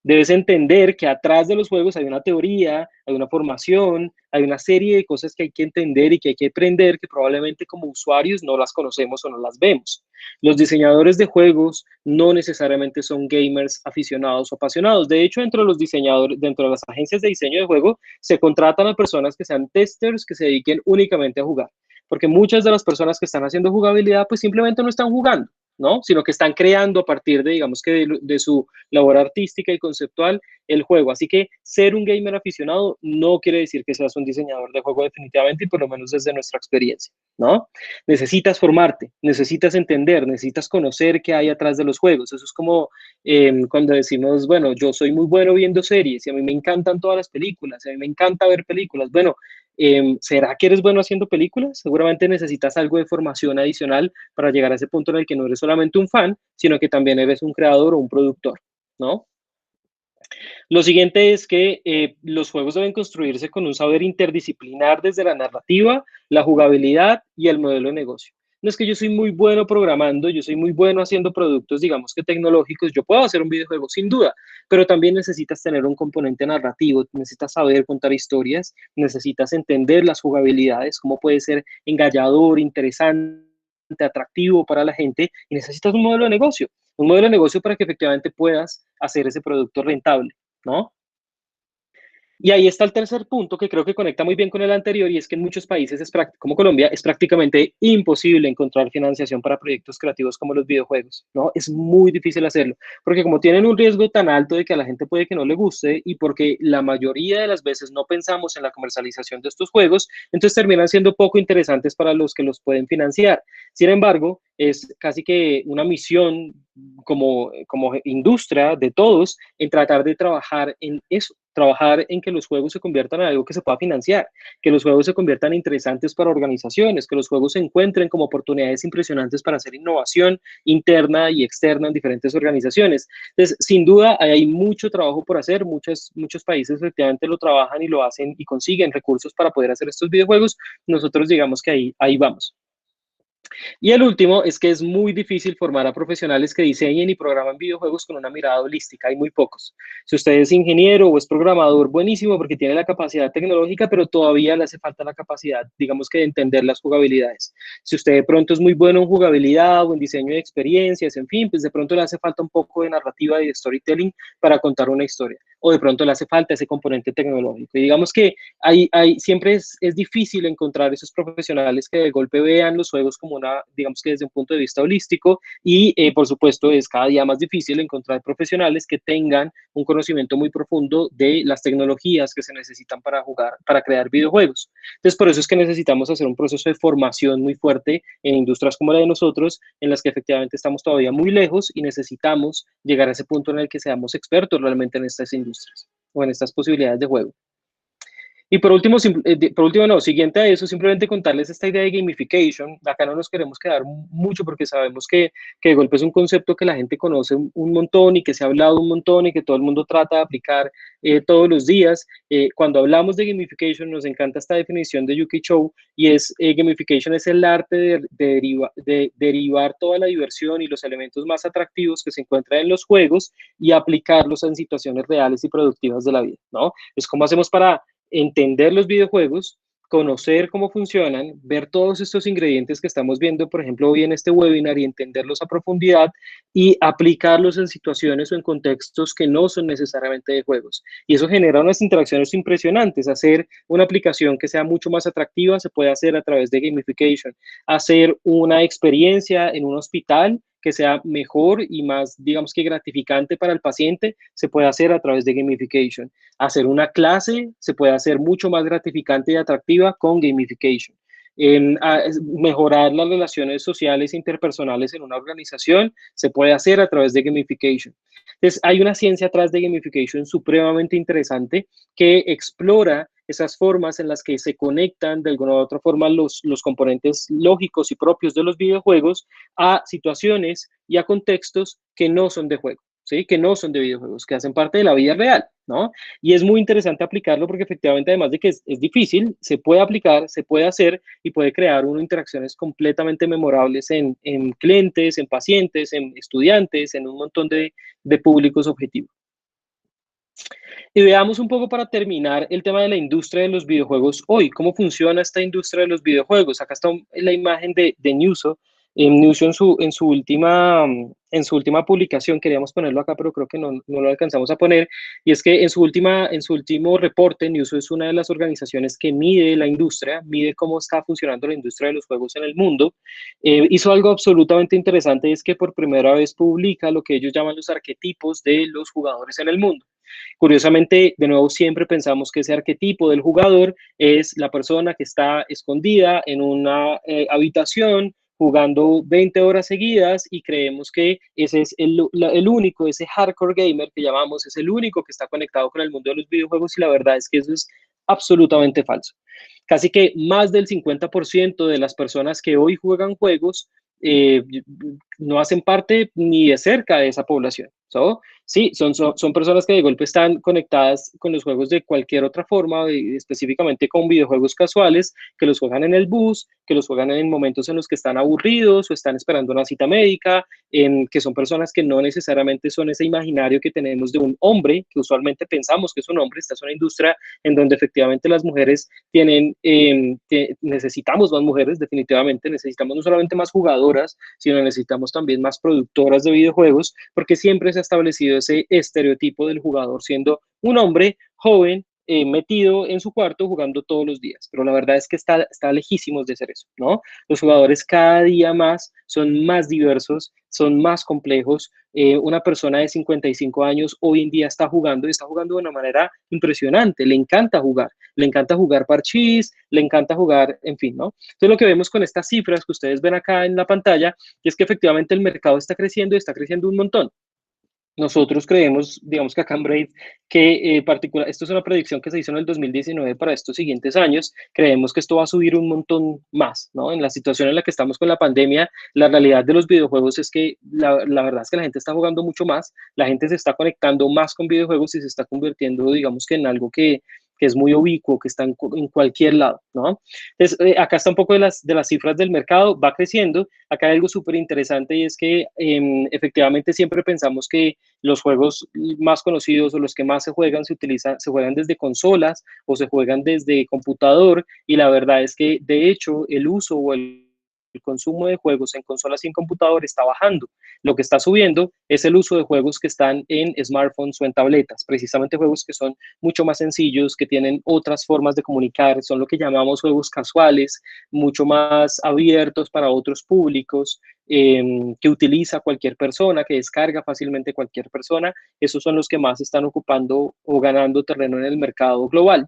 Debes entender que atrás de los juegos hay una teoría, hay una formación, hay una serie de cosas que hay que entender y que hay que aprender que probablemente como usuarios no las conocemos o no las vemos. Los diseñadores de juegos no necesariamente son gamers aficionados o apasionados. De hecho, dentro de los diseñadores, dentro de las agencias de diseño de juego, se contratan a personas que sean testers, que se dediquen únicamente a jugar. Porque muchas de las personas que están haciendo jugabilidad, pues simplemente no están jugando, ¿no? Sino que están creando a partir de, digamos que de su labor artística y conceptual el juego. Así que ser un gamer aficionado no quiere decir que seas un diseñador de juego definitivamente, y por lo menos desde nuestra experiencia, ¿no? Necesitas formarte, necesitas entender, necesitas conocer qué hay atrás de los juegos. Eso es como cuando decimos, bueno, yo soy muy bueno viendo series y a mí me encantan todas las películas, a mí me encanta ver películas. Bueno, ¿será que eres bueno haciendo películas? Seguramente necesitas algo de formación adicional para llegar a ese punto en el que no eres solamente un fan, sino que también eres un creador o un productor, ¿no? Lo siguiente es que los juegos deben construirse con un saber interdisciplinar desde la narrativa, la jugabilidad y el modelo de negocio. No es que yo soy muy bueno programando, yo soy muy bueno haciendo productos, digamos que tecnológicos, yo puedo hacer un videojuego sin duda, pero también necesitas tener un componente narrativo, necesitas saber contar historias, necesitas entender las jugabilidades, cómo puede ser engallador, interesante, atractivo para la gente, y necesitas un modelo de negocio para que efectivamente puedas hacer ese producto rentable, ¿no? Y ahí está el tercer punto que creo que conecta muy bien con el anterior, y es que en muchos países, como Colombia, es prácticamente imposible encontrar financiación para proyectos creativos como los videojuegos, ¿no? Es muy difícil hacerlo, porque como tienen un riesgo tan alto de que a la gente puede que no le guste, y porque la mayoría de las veces no pensamos en la comercialización de estos juegos, entonces terminan siendo poco interesantes para los que los pueden financiar. Sin embargo, es casi que una misión como industria de todos en tratar de trabajar en eso, trabajar en que los juegos se conviertan en algo que se pueda financiar, que los juegos se conviertan interesantes para organizaciones, que los juegos se encuentren como oportunidades impresionantes para hacer innovación interna y externa en diferentes organizaciones. Entonces, sin duda, hay mucho trabajo por hacer, muchos países efectivamente lo trabajan y lo hacen y consiguen recursos para poder hacer estos videojuegos. Nosotros digamos que ahí vamos. Y el último es que es muy difícil formar a profesionales que diseñen y programan videojuegos con una mirada holística. Hay muy pocos. Si usted es ingeniero o es programador, buenísimo porque tiene la capacidad tecnológica, pero todavía le hace falta la capacidad, digamos que de entender las jugabilidades. Si usted de pronto es muy bueno en jugabilidad o en diseño de experiencias, en fin, pues de pronto le hace falta un poco de narrativa y de storytelling para contar una historia. O de pronto le hace falta ese componente tecnológico. Y digamos que siempre es difícil encontrar esos profesionales que de golpe vean los juegos como digamos que desde un punto de vista holístico, y por supuesto es cada día más difícil encontrar profesionales que tengan un conocimiento muy profundo de las tecnologías que se necesitan para jugar, para crear videojuegos. Entonces, por eso es que necesitamos hacer un proceso de formación muy fuerte en industrias como la de nosotros, en las que efectivamente estamos todavía muy lejos y necesitamos llegar a ese punto en el que seamos expertos realmente en estas industrias o en estas posibilidades de juego. Y por último, no, siguiente a eso, simplemente contarles esta idea de gamification. Acá no nos queremos quedar mucho porque sabemos que de golpe es un concepto que la gente conoce un montón y que se ha hablado un montón y que todo el mundo trata de aplicar todos los días. Cuando hablamos de gamification, nos encanta esta definición de Yuki Chou, y gamification es el arte de derivar toda la diversión y los elementos más atractivos que se encuentran en los juegos y aplicarlos en situaciones reales y productivas de la vida, ¿no? Es como hacemos para entender los videojuegos, conocer cómo funcionan, ver todos estos ingredientes que estamos viendo, por ejemplo, hoy en este webinar, y entenderlos a profundidad y aplicarlos en situaciones o en contextos que no son necesariamente de juegos. Y eso genera unas interacciones impresionantes. Hacer una aplicación que sea mucho más atractiva se puede hacer a través de gamification. Hacer una experiencia en un hospital que sea mejor y más, digamos que gratificante para el paciente, se puede hacer a través de gamification. Hacer una clase se puede hacer mucho más gratificante y atractiva con gamification. Mejorar las relaciones sociales e interpersonales en una organización se puede hacer a través de gamification. Entonces, hay una ciencia atrás de gamification supremamente interesante que explora esas formas en las que se conectan de alguna u otra forma los componentes lógicos y propios de los videojuegos a situaciones y a contextos que no son de juego, ¿sí? Que no son de videojuegos, que hacen parte de la vida real, ¿no? Y es muy interesante aplicarlo porque efectivamente, además de que es difícil, se puede aplicar, se puede hacer y puede crear interacciones completamente memorables en clientes, en pacientes, en estudiantes, en un montón de públicos objetivos. Y veamos un poco para terminar el tema de la industria de los videojuegos hoy. ¿Cómo funciona esta industria de los videojuegos? Acá está la imagen de Newzoo. Newzoo en su última publicación, queríamos ponerlo acá, pero creo que no lo alcanzamos a poner, y es que en su último reporte, Newzoo es una de las organizaciones que mide la industria, mide cómo está funcionando la industria de los juegos en el mundo. Hizo algo absolutamente interesante, y es que por primera vez publica lo que ellos llaman los arquetipos de los jugadores en el mundo. Curiosamente, de nuevo, siempre pensamos que ese arquetipo del jugador es la persona que está escondida en una habitación jugando 20 horas seguidas y creemos que ese es el único, ese hardcore gamer que llamamos, es el único que está conectado con el mundo de los videojuegos, y la verdad es que eso es absolutamente falso. Casi que más del 50% de las personas que hoy juegan juegos eh, no hacen parte ni de cerca de esa población. Sí, son personas que de golpe están conectadas con los juegos de cualquier otra forma, específicamente con videojuegos casuales, que los juegan en el bus, que los juegan en momentos en los que están aburridos o están esperando una cita médica, que son personas que no necesariamente son ese imaginario que tenemos de un hombre, que usualmente pensamos que es un hombre. Esta es una industria en donde efectivamente las mujeres necesitamos más mujeres, definitivamente necesitamos no solamente más jugadoras, sino necesitamos también más productoras de videojuegos, porque siempre se ha establecido ese estereotipo del jugador siendo un hombre joven, metido en su cuarto jugando todos los días, pero la verdad es que está lejísimos de ser eso, ¿no? Los jugadores cada día más son más diversos, son más complejos. Una persona de 55 años hoy en día está jugando y está jugando de una manera impresionante, le encanta jugar parchís, le encanta jugar, en fin, ¿no? Entonces lo que vemos con estas cifras que ustedes ven acá en la pantalla es que efectivamente el mercado está creciendo y está creciendo un montón. Nosotros creemos, digamos que acá en Brave, que esto es una predicción que se hizo en el 2019 para estos siguientes años. Creemos que esto va a subir un montón más, ¿no? En la situación en la que estamos con la pandemia, la realidad de los videojuegos es que la verdad es que la gente está jugando mucho más, la gente se está conectando más con videojuegos y se está convirtiendo, digamos que en algo que es muy ubicuo, que está en cualquier lado, ¿no? Entonces, acá está un poco de las cifras del mercado, va creciendo. Acá hay algo súper interesante, y es que efectivamente siempre pensamos que los juegos más conocidos o los que más se juegan se juegan desde consolas o se juegan desde computador, y la verdad es que de hecho el uso o el consumo de juegos en consolas y en computador está bajando. Lo que está subiendo es el uso de juegos que están en smartphones o en tabletas, precisamente juegos que son mucho más sencillos, que tienen otras formas de comunicar, son lo que llamamos juegos casuales, mucho más abiertos para otros públicos, que utiliza cualquier persona, que descarga fácilmente cualquier persona. Esos son los que más están ocupando o ganando terreno en el mercado global.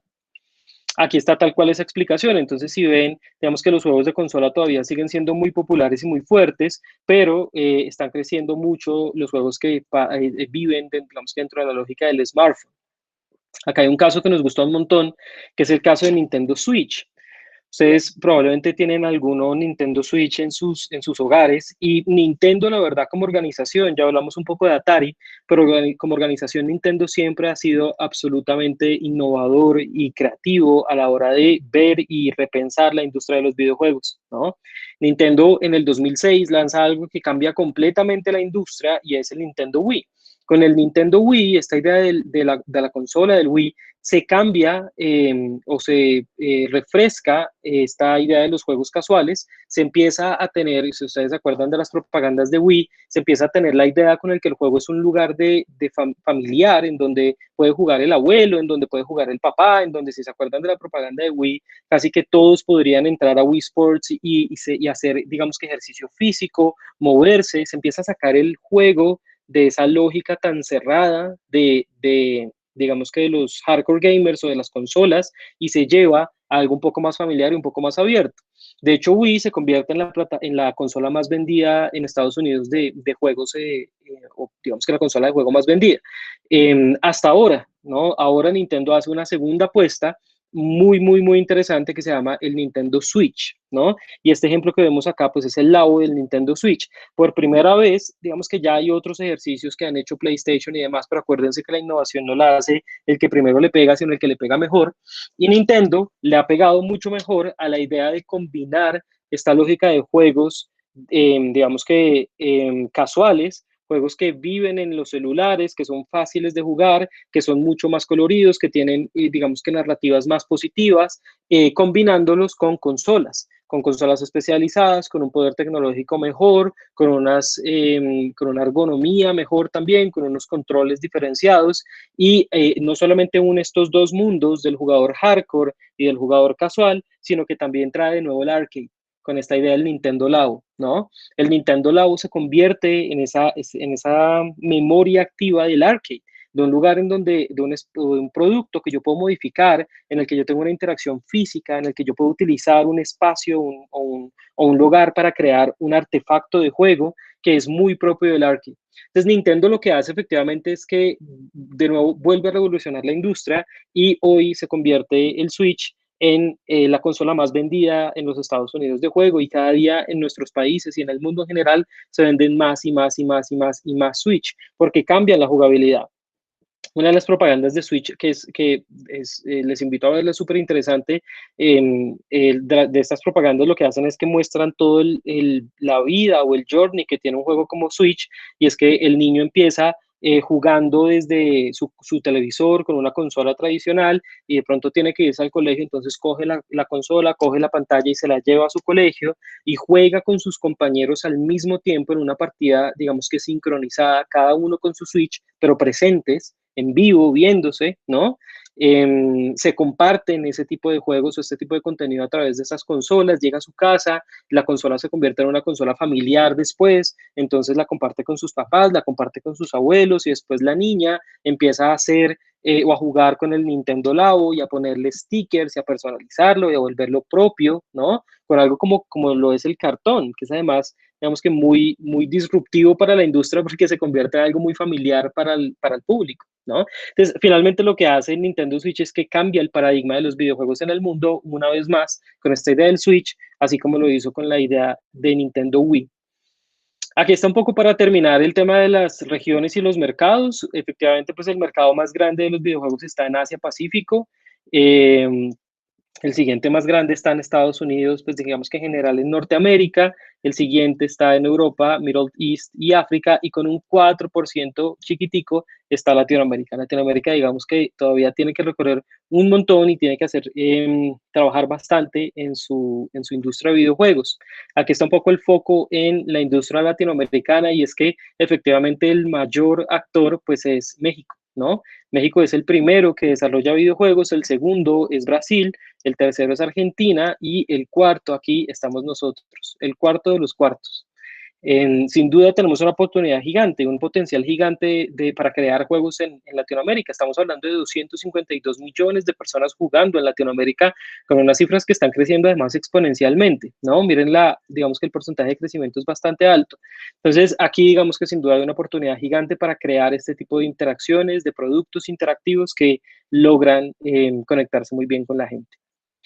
Aquí está tal cual esa explicación. Entonces, si ven, digamos que los juegos de consola todavía siguen siendo muy populares y muy fuertes, pero están creciendo mucho los juegos que viven, digamos que dentro de la lógica del smartphone. Acá hay un caso que nos gustó un montón, que es el caso de Nintendo Switch. Ustedes probablemente tienen alguno Nintendo Switch en sus hogares, y Nintendo, la verdad, como organización, ya hablamos un poco de Atari, pero como organización Nintendo siempre ha sido absolutamente innovador y creativo a la hora de ver y repensar la industria de los videojuegos, ¿no? Nintendo en el 2006 lanza algo que cambia completamente la industria, y es el Nintendo Wii. Con el Nintendo Wii, esta idea de la consola del Wii se cambia o se refresca esta idea de los juegos casuales, se empieza a tener, si ustedes se acuerdan de las propagandas de Wii, se empieza a tener la idea con el que el juego es un lugar familiar, en donde puede jugar el abuelo, en donde puede jugar el papá, en donde, si se acuerdan de la propaganda de Wii, casi que todos podrían entrar a Wii Sports y hacer, digamos que ejercicio físico, moverse. Se empieza a sacar el juego de esa lógica tan cerrada digamos que de los hardcore gamers o de las consolas, y se lleva a algo un poco más familiar y un poco más abierto. De hecho, Wii se convierte en la consola más vendida en Estados Unidos de juegos, o digamos que la consola de juego más vendida. Hasta ahora, ¿no? Ahora Nintendo hace una segunda apuesta muy interesante, que se llama el Nintendo Switch, ¿no? Y este ejemplo que vemos acá, pues es el labo del Nintendo Switch. Por primera vez, digamos que ya hay otros ejercicios que han hecho PlayStation y demás, pero acuérdense que la innovación no la hace el que primero le pega, sino el que le pega mejor. Y Nintendo le ha pegado mucho mejor a la idea de combinar esta lógica de juegos, digamos que casuales, juegos que viven en los celulares, que son fáciles de jugar, que son mucho más coloridos, que tienen, digamos que narrativas más positivas, combinándolos con consolas especializadas, con un poder tecnológico mejor, con una ergonomía mejor también, con unos controles diferenciados, y no solamente une estos dos mundos del jugador hardcore y del jugador casual, sino que también trae de nuevo el arcade con esta idea del Nintendo Labo, ¿no? El Nintendo Labo se convierte en esa memoria activa del arcade, de un lugar en donde, de un producto que yo puedo modificar, en el que yo tengo una interacción física, en el que yo puedo utilizar un espacio o un lugar para crear un artefacto de juego que es muy propio del arcade. Entonces, Nintendo lo que hace efectivamente es que, de nuevo, vuelve a revolucionar la industria y hoy se convierte el Switch en la consola más vendida en los Estados Unidos de juego, y cada día en nuestros países y en el mundo en general se venden más y más y más y más y más Switch porque cambian la jugabilidad. Una de las propagandas de Switch les invito a verla, es súper interesante. De estas propagandas lo que hacen es que muestran todo la vida o el journey que tiene un juego como Switch, y es que el niño empieza jugando desde su televisor con una consola tradicional, y de pronto tiene que irse al colegio, entonces coge la consola, coge la pantalla y se la lleva a su colegio y juega con sus compañeros al mismo tiempo en una partida, digamos que sincronizada, cada uno con su Switch, pero presentes, en vivo, viéndose, ¿no? Se comparten ese tipo de juegos o este tipo de contenido a través de esas consolas, llega a su casa, la consola se convierte en una consola familiar después, entonces la comparte con sus papás, la comparte con sus abuelos, y después la niña empieza a hacer o a jugar con el Nintendo Labo y a ponerle stickers y a personalizarlo y a volverlo propio, ¿no? Con algo como lo es el cartón, que es además, digamos que muy disruptivo para la industria porque se convierte en algo muy familiar para el público, ¿no? Entonces, finalmente lo que hace Nintendo Switch es que cambia el paradigma de los videojuegos en el mundo una vez más con esta idea del Switch, así como lo hizo con la idea de Nintendo Wii. Aquí está un poco para terminar el tema de las regiones y los mercados. Efectivamente, pues el mercado más grande de los videojuegos está en Asia Pacífico. Eh, el siguiente más grande está en Estados Unidos, pues digamos que en general en Norteamérica. El siguiente está en Europa, Middle East y África, y con un 4% chiquitico está Latinoamérica. Latinoamérica, digamos que todavía tiene que recorrer un montón y tiene que trabajar bastante en su industria de videojuegos. Aquí está un poco el foco en la industria latinoamericana, y es que efectivamente el mayor actor pues es México, ¿no? México es el primero que desarrolla videojuegos, el segundo es Brasil, el tercero es Argentina y el cuarto, aquí estamos nosotros, el cuarto de los cuartos. Sin duda tenemos una oportunidad gigante, un potencial gigante para crear juegos en Latinoamérica. Estamos hablando de 252 millones de personas jugando en Latinoamérica, con unas cifras que están creciendo además exponencialmente, ¿no? Miren, digamos que el porcentaje de crecimiento es bastante alto. Entonces, aquí digamos que sin duda hay una oportunidad gigante para crear este tipo de interacciones, de productos interactivos que logran conectarse muy bien con la gente.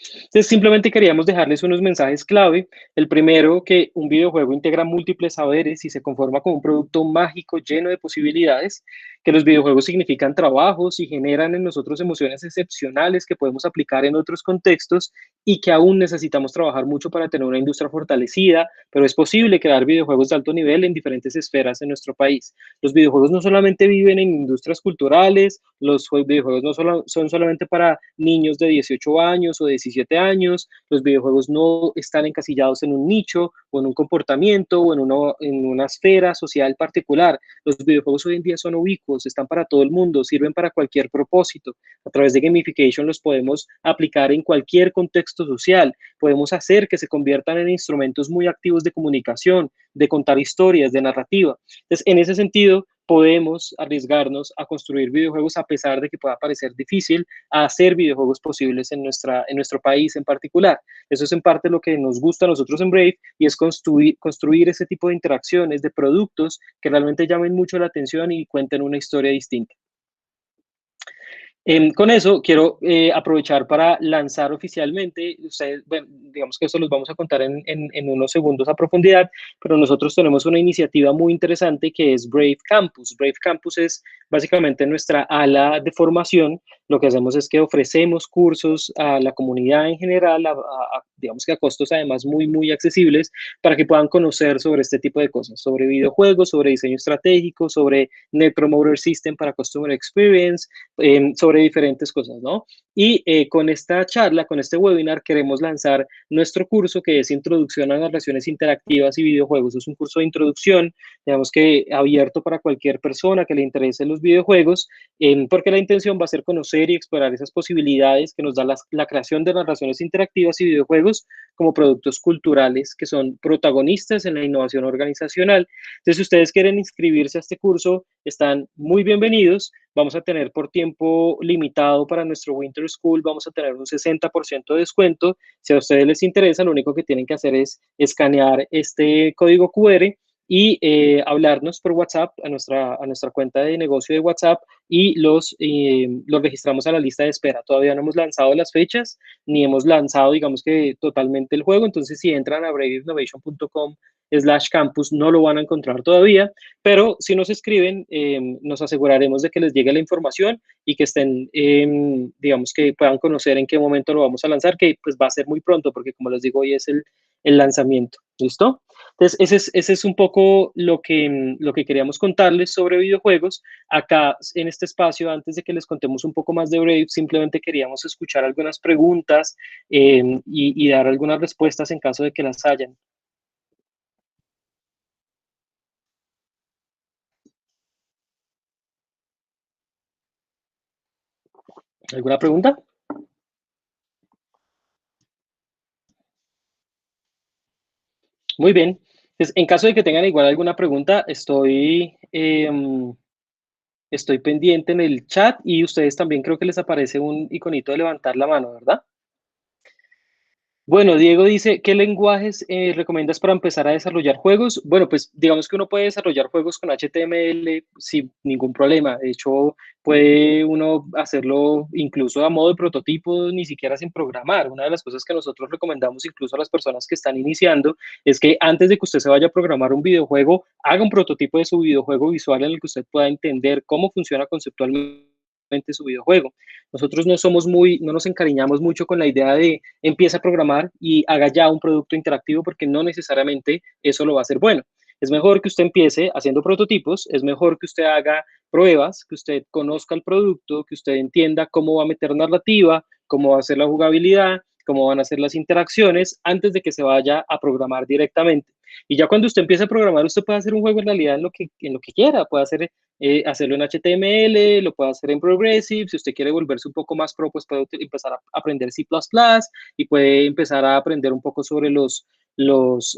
Entonces, simplemente queríamos dejarles unos mensajes clave. El primero, que un videojuego integra múltiples saberes y se conforma como un producto mágico lleno de posibilidades, que los videojuegos significan trabajos y generan en nosotros emociones excepcionales que podemos aplicar en otros contextos, y que aún necesitamos trabajar mucho para tener una industria fortalecida, pero es posible crear videojuegos de alto nivel en diferentes esferas en nuestro país. Los videojuegos no solamente viven en industrias culturales, los videojuegos no son solamente para niños de 18 años o 17 años, los videojuegos no están encasillados en un nicho o en un comportamiento o en una esfera social particular. Los videojuegos hoy en día son ubicuos, están para todo el mundo, sirven para cualquier propósito. A través de gamification los podemos aplicar en cualquier contexto social, podemos hacer que se conviertan en instrumentos muy activos de comunicación, de contar historias, de narrativa. Entonces, en ese sentido, podemos arriesgarnos a construir videojuegos a pesar de que pueda parecer difícil, a hacer videojuegos posibles en nuestro país en particular. Eso es en parte lo que nos gusta a nosotros en Brave, y es construir ese tipo de interacciones, de productos que realmente llamen mucho la atención y cuenten una historia distinta. Con eso quiero aprovechar para lanzar oficialmente. Ustedes, bueno, digamos que esto los vamos a contar en unos segundos a profundidad, pero nosotros tenemos una iniciativa muy interesante que es Brave Campus. Brave Campus es básicamente nuestra ala de formación. Lo que hacemos es que ofrecemos cursos a la comunidad en general, digamos que a costos además muy, muy accesibles, para que puedan conocer sobre este tipo de cosas, sobre videojuegos, sobre diseño estratégico, sobre Net Promoter System para Customer Experience, sobre diferentes cosas, ¿no? Y con esta charla, con este webinar, queremos lanzar nuestro curso que es Introducción a Narraciones Interactivas y Videojuegos. Es un curso de introducción, digamos que abierto para cualquier persona que le interese los videojuegos, porque la intención va a ser conocer y explorar esas posibilidades que nos da la creación de narraciones interactivas y videojuegos como productos culturales que son protagonistas en la innovación organizacional. Entonces, si ustedes quieren inscribirse a este curso, están muy bienvenidos. Vamos a tener por tiempo limitado para nuestro Winter School, vamos a tener un 60% de descuento. Si a ustedes les interesa, lo único que tienen que hacer es escanear este código QR y hablarnos por WhatsApp a nuestra cuenta de negocio de WhatsApp y los registramos a la lista de espera. Todavía no hemos lanzado las fechas ni hemos lanzado, digamos que totalmente el juego. Entonces, si entran a braveinnovation.com/campus, no lo van a encontrar todavía, pero si nos escriben, nos aseguraremos de que les llegue la información y que estén, digamos que puedan conocer en qué momento lo vamos a lanzar, que pues va a ser muy pronto, porque como les digo, hoy es el lanzamiento. ¿Listo? Entonces, ese es un poco lo que queríamos contarles sobre videojuegos. Acá, en este espacio, antes de que les contemos un poco más de Brave, simplemente queríamos escuchar algunas preguntas y dar algunas respuestas en caso de que las hayan. ¿Alguna pregunta? Muy bien. Entonces, en caso de que tengan igual alguna pregunta, estoy pendiente en el chat y ustedes también creo que les aparece un iconito de levantar la mano, ¿verdad? Bueno, Diego dice, ¿qué lenguajes recomiendas para empezar a desarrollar juegos? Bueno, pues digamos que uno puede desarrollar juegos con HTML sin ningún problema. De hecho, puede uno hacerlo incluso a modo de prototipo, ni siquiera sin programar. Una de las cosas que nosotros recomendamos incluso a las personas que están iniciando es que antes de que usted se vaya a programar un videojuego, haga un prototipo de su videojuego visual en el que usted pueda entender cómo funciona conceptualmente su videojuego. Nosotros no nos encariñamos mucho con la idea de empieza a programar y haga ya un producto interactivo porque no necesariamente eso lo va a hacer bueno. Es mejor que usted empiece haciendo prototipos, es mejor que usted haga pruebas, que usted conozca el producto, que usted entienda cómo va a meter narrativa, cómo va a ser la jugabilidad, cómo van a ser las interacciones antes de que se vaya a programar directamente. Y ya cuando usted empiece a programar, usted puede hacer un juego en realidad en lo que quiera, puede hacerlo en HTML, lo puede hacer en Progressive, si usted quiere volverse un poco más pro, pues puede empezar a aprender C++ y puede empezar a aprender un poco sobre los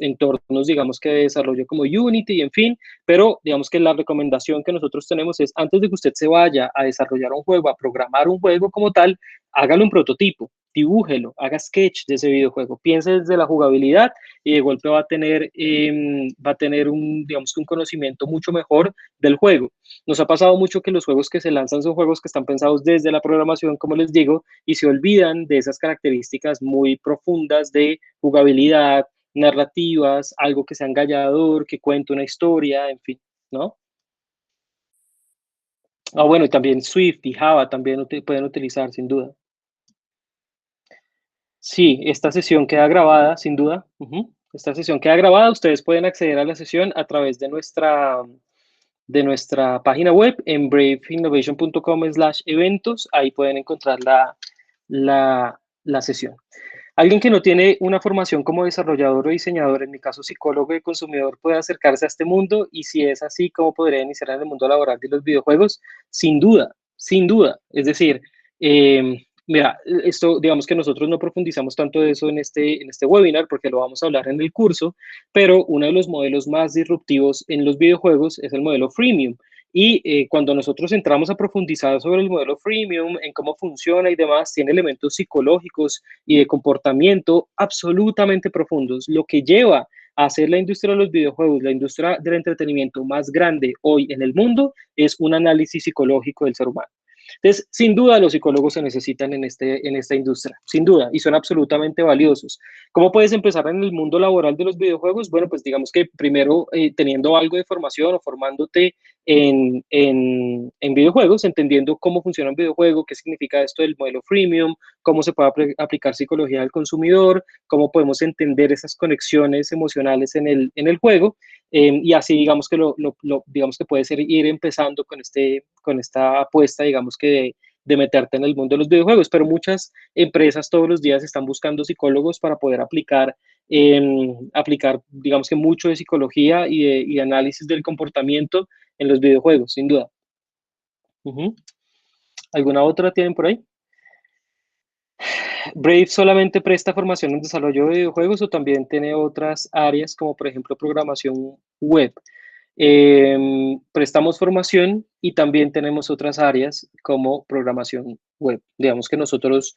entornos, digamos, que desarrollo como Unity, en fin, pero digamos que la recomendación que nosotros tenemos es, antes de que usted se vaya a desarrollar un juego, a programar un juego como tal, hágalo un prototipo, dibújelo, haga sketch de ese videojuego, piense desde la jugabilidad y de golpe va a tener digamos que un conocimiento mucho mejor del juego. Nos ha pasado mucho que los juegos que se lanzan son juegos que están pensados desde la programación, como les digo, y se olvidan de esas características muy profundas de jugabilidad, narrativas, algo que sea engallador, que cuente una historia, en fin, ¿no? Ah, bueno, y también Swift y Java también pueden utilizar, sin duda. Sí, esta sesión queda grabada, sin duda. Esta sesión queda grabada. Ustedes pueden acceder a la sesión a través de nuestra página web en braveinnovation.com/eventos. Ahí pueden encontrar la sesión. Alguien que no tiene una formación como desarrollador o diseñador, en mi caso psicólogo y consumidor, puede acercarse a este mundo y si es así, ¿cómo podría iniciar en el mundo laboral de los videojuegos? Sin duda, sin duda. Es decir, mira, esto digamos que nosotros no profundizamos tanto de eso en este webinar porque lo vamos a hablar en el curso, pero uno de los modelos más disruptivos en los videojuegos es el modelo freemium. Y cuando nosotros entramos a profundizar sobre el modelo freemium, en cómo funciona y demás, tiene elementos psicológicos y de comportamiento absolutamente profundos, lo que lleva a hacer la industria de los videojuegos, la industria del entretenimiento más grande hoy en el mundo, es un análisis psicológico del ser humano. Entonces, sin duda, los psicólogos se necesitan en esta industria, sin duda, y son absolutamente valiosos. ¿Cómo puedes empezar en el mundo laboral de los videojuegos? Bueno, pues digamos que primero teniendo algo de formación o formándote en videojuegos, entendiendo cómo funciona un videojuego, qué significa esto del modelo freemium, cómo se puede aplicar psicología al consumidor, cómo podemos entender esas conexiones emocionales en el juego, y así digamos que digamos que puede ser ir empezando con esta apuesta, digamos que de meterte en el mundo de los videojuegos, pero muchas empresas todos los días están buscando psicólogos para poder aplicar digamos que mucho de psicología y de análisis del comportamiento en los videojuegos, sin duda. Ujú. ¿Alguna otra tienen por ahí? Brave solamente presta formación en desarrollo de videojuegos o también tiene otras áreas como por ejemplo programación web. Prestamos formación y también tenemos otras áreas como programación web. Digamos que nosotros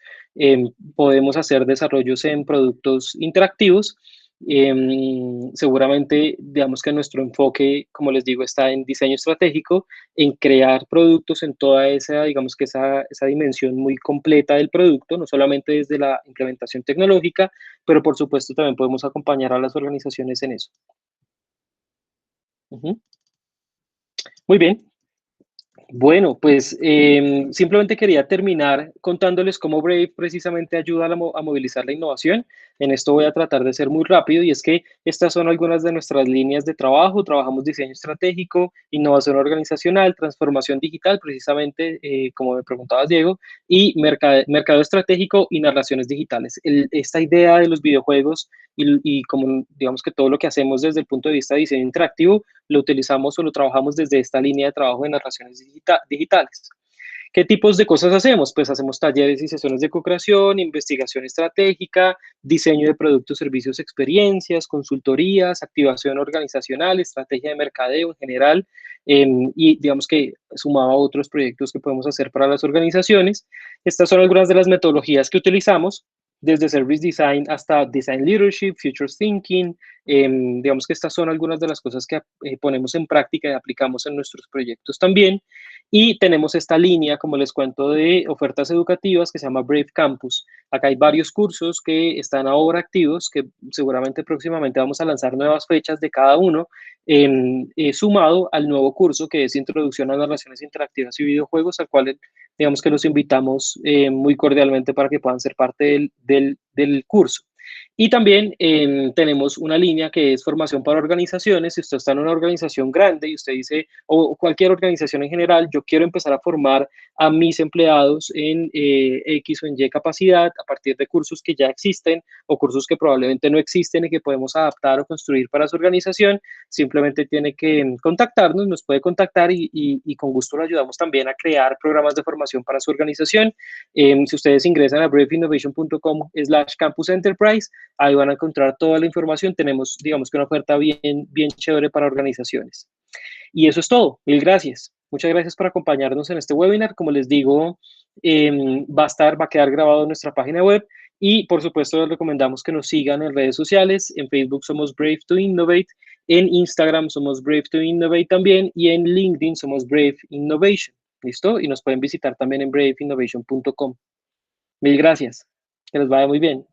podemos hacer desarrollos en productos interactivos. Seguramente, digamos que nuestro enfoque, como les digo, está en diseño estratégico, en crear productos en toda esa, digamos que esa dimensión muy completa del producto, no solamente desde la implementación tecnológica, pero por supuesto también podemos acompañar a las organizaciones en eso. Ujú. Muy bien. Bueno, pues simplemente quería terminar contándoles cómo Brave precisamente ayuda a movilizar la innovación. En esto voy a tratar de ser muy rápido y es que estas son algunas de nuestras líneas de trabajo. Trabajamos diseño estratégico, innovación organizacional, transformación digital, precisamente como me preguntabas, Diego, y mercado estratégico y narraciones digitales. Esta idea de los videojuegos y como digamos que todo lo que hacemos desde el punto de vista de diseño interactivo lo utilizamos o lo trabajamos desde esta línea de trabajo de narraciones digitales. ¿Qué tipos de cosas hacemos? Pues hacemos talleres y sesiones de co-creación, investigación estratégica, diseño de productos, servicios, experiencias, consultorías, activación organizacional, estrategia de mercadeo en general, y digamos que sumaba a otros proyectos que podemos hacer para las organizaciones. Estas son algunas de las metodologías que utilizamos, desde Service Design hasta Design Leadership, Future Thinking. Digamos que estas son algunas de las cosas que ponemos en práctica y aplicamos en nuestros proyectos también. Y tenemos esta línea, como les cuento, de ofertas educativas que se llama Brave Campus. Acá hay varios cursos que están ahora activos, que seguramente próximamente vamos a lanzar nuevas fechas de cada uno, sumado al nuevo curso que es Introducción a las Relaciones Interactivas y Videojuegos, al cual digamos que los invitamos muy cordialmente para que puedan ser parte del curso. Y también tenemos una línea que es formación para organizaciones. Si usted está en una organización grande y usted dice, o cualquier organización en general, yo quiero empezar a formar a mis empleados en X o en Y capacidad a partir de cursos que ya existen o cursos que probablemente no existen y que podemos adaptar o construir para su organización, simplemente tiene que contactarnos, nos puede contactar y con gusto lo ayudamos también a crear programas de formación para su organización. Si ustedes ingresan a braveinnovation.com/campus enterprise, ahí van a encontrar toda la información. Tenemos, digamos que una oferta bien chévere para organizaciones. Y eso es todo. Mil gracias. Muchas gracias por acompañarnos en este webinar. Como les digo, va a quedar grabado en nuestra página web y por supuesto les recomendamos que nos sigan en redes sociales. En Facebook somos Brave to Innovate, en Instagram somos Brave to Innovate también y en LinkedIn somos Brave Innovation. ¿Listo? Y nos pueden visitar también en braveinnovation.com. Mil gracias. Que les vaya muy bien.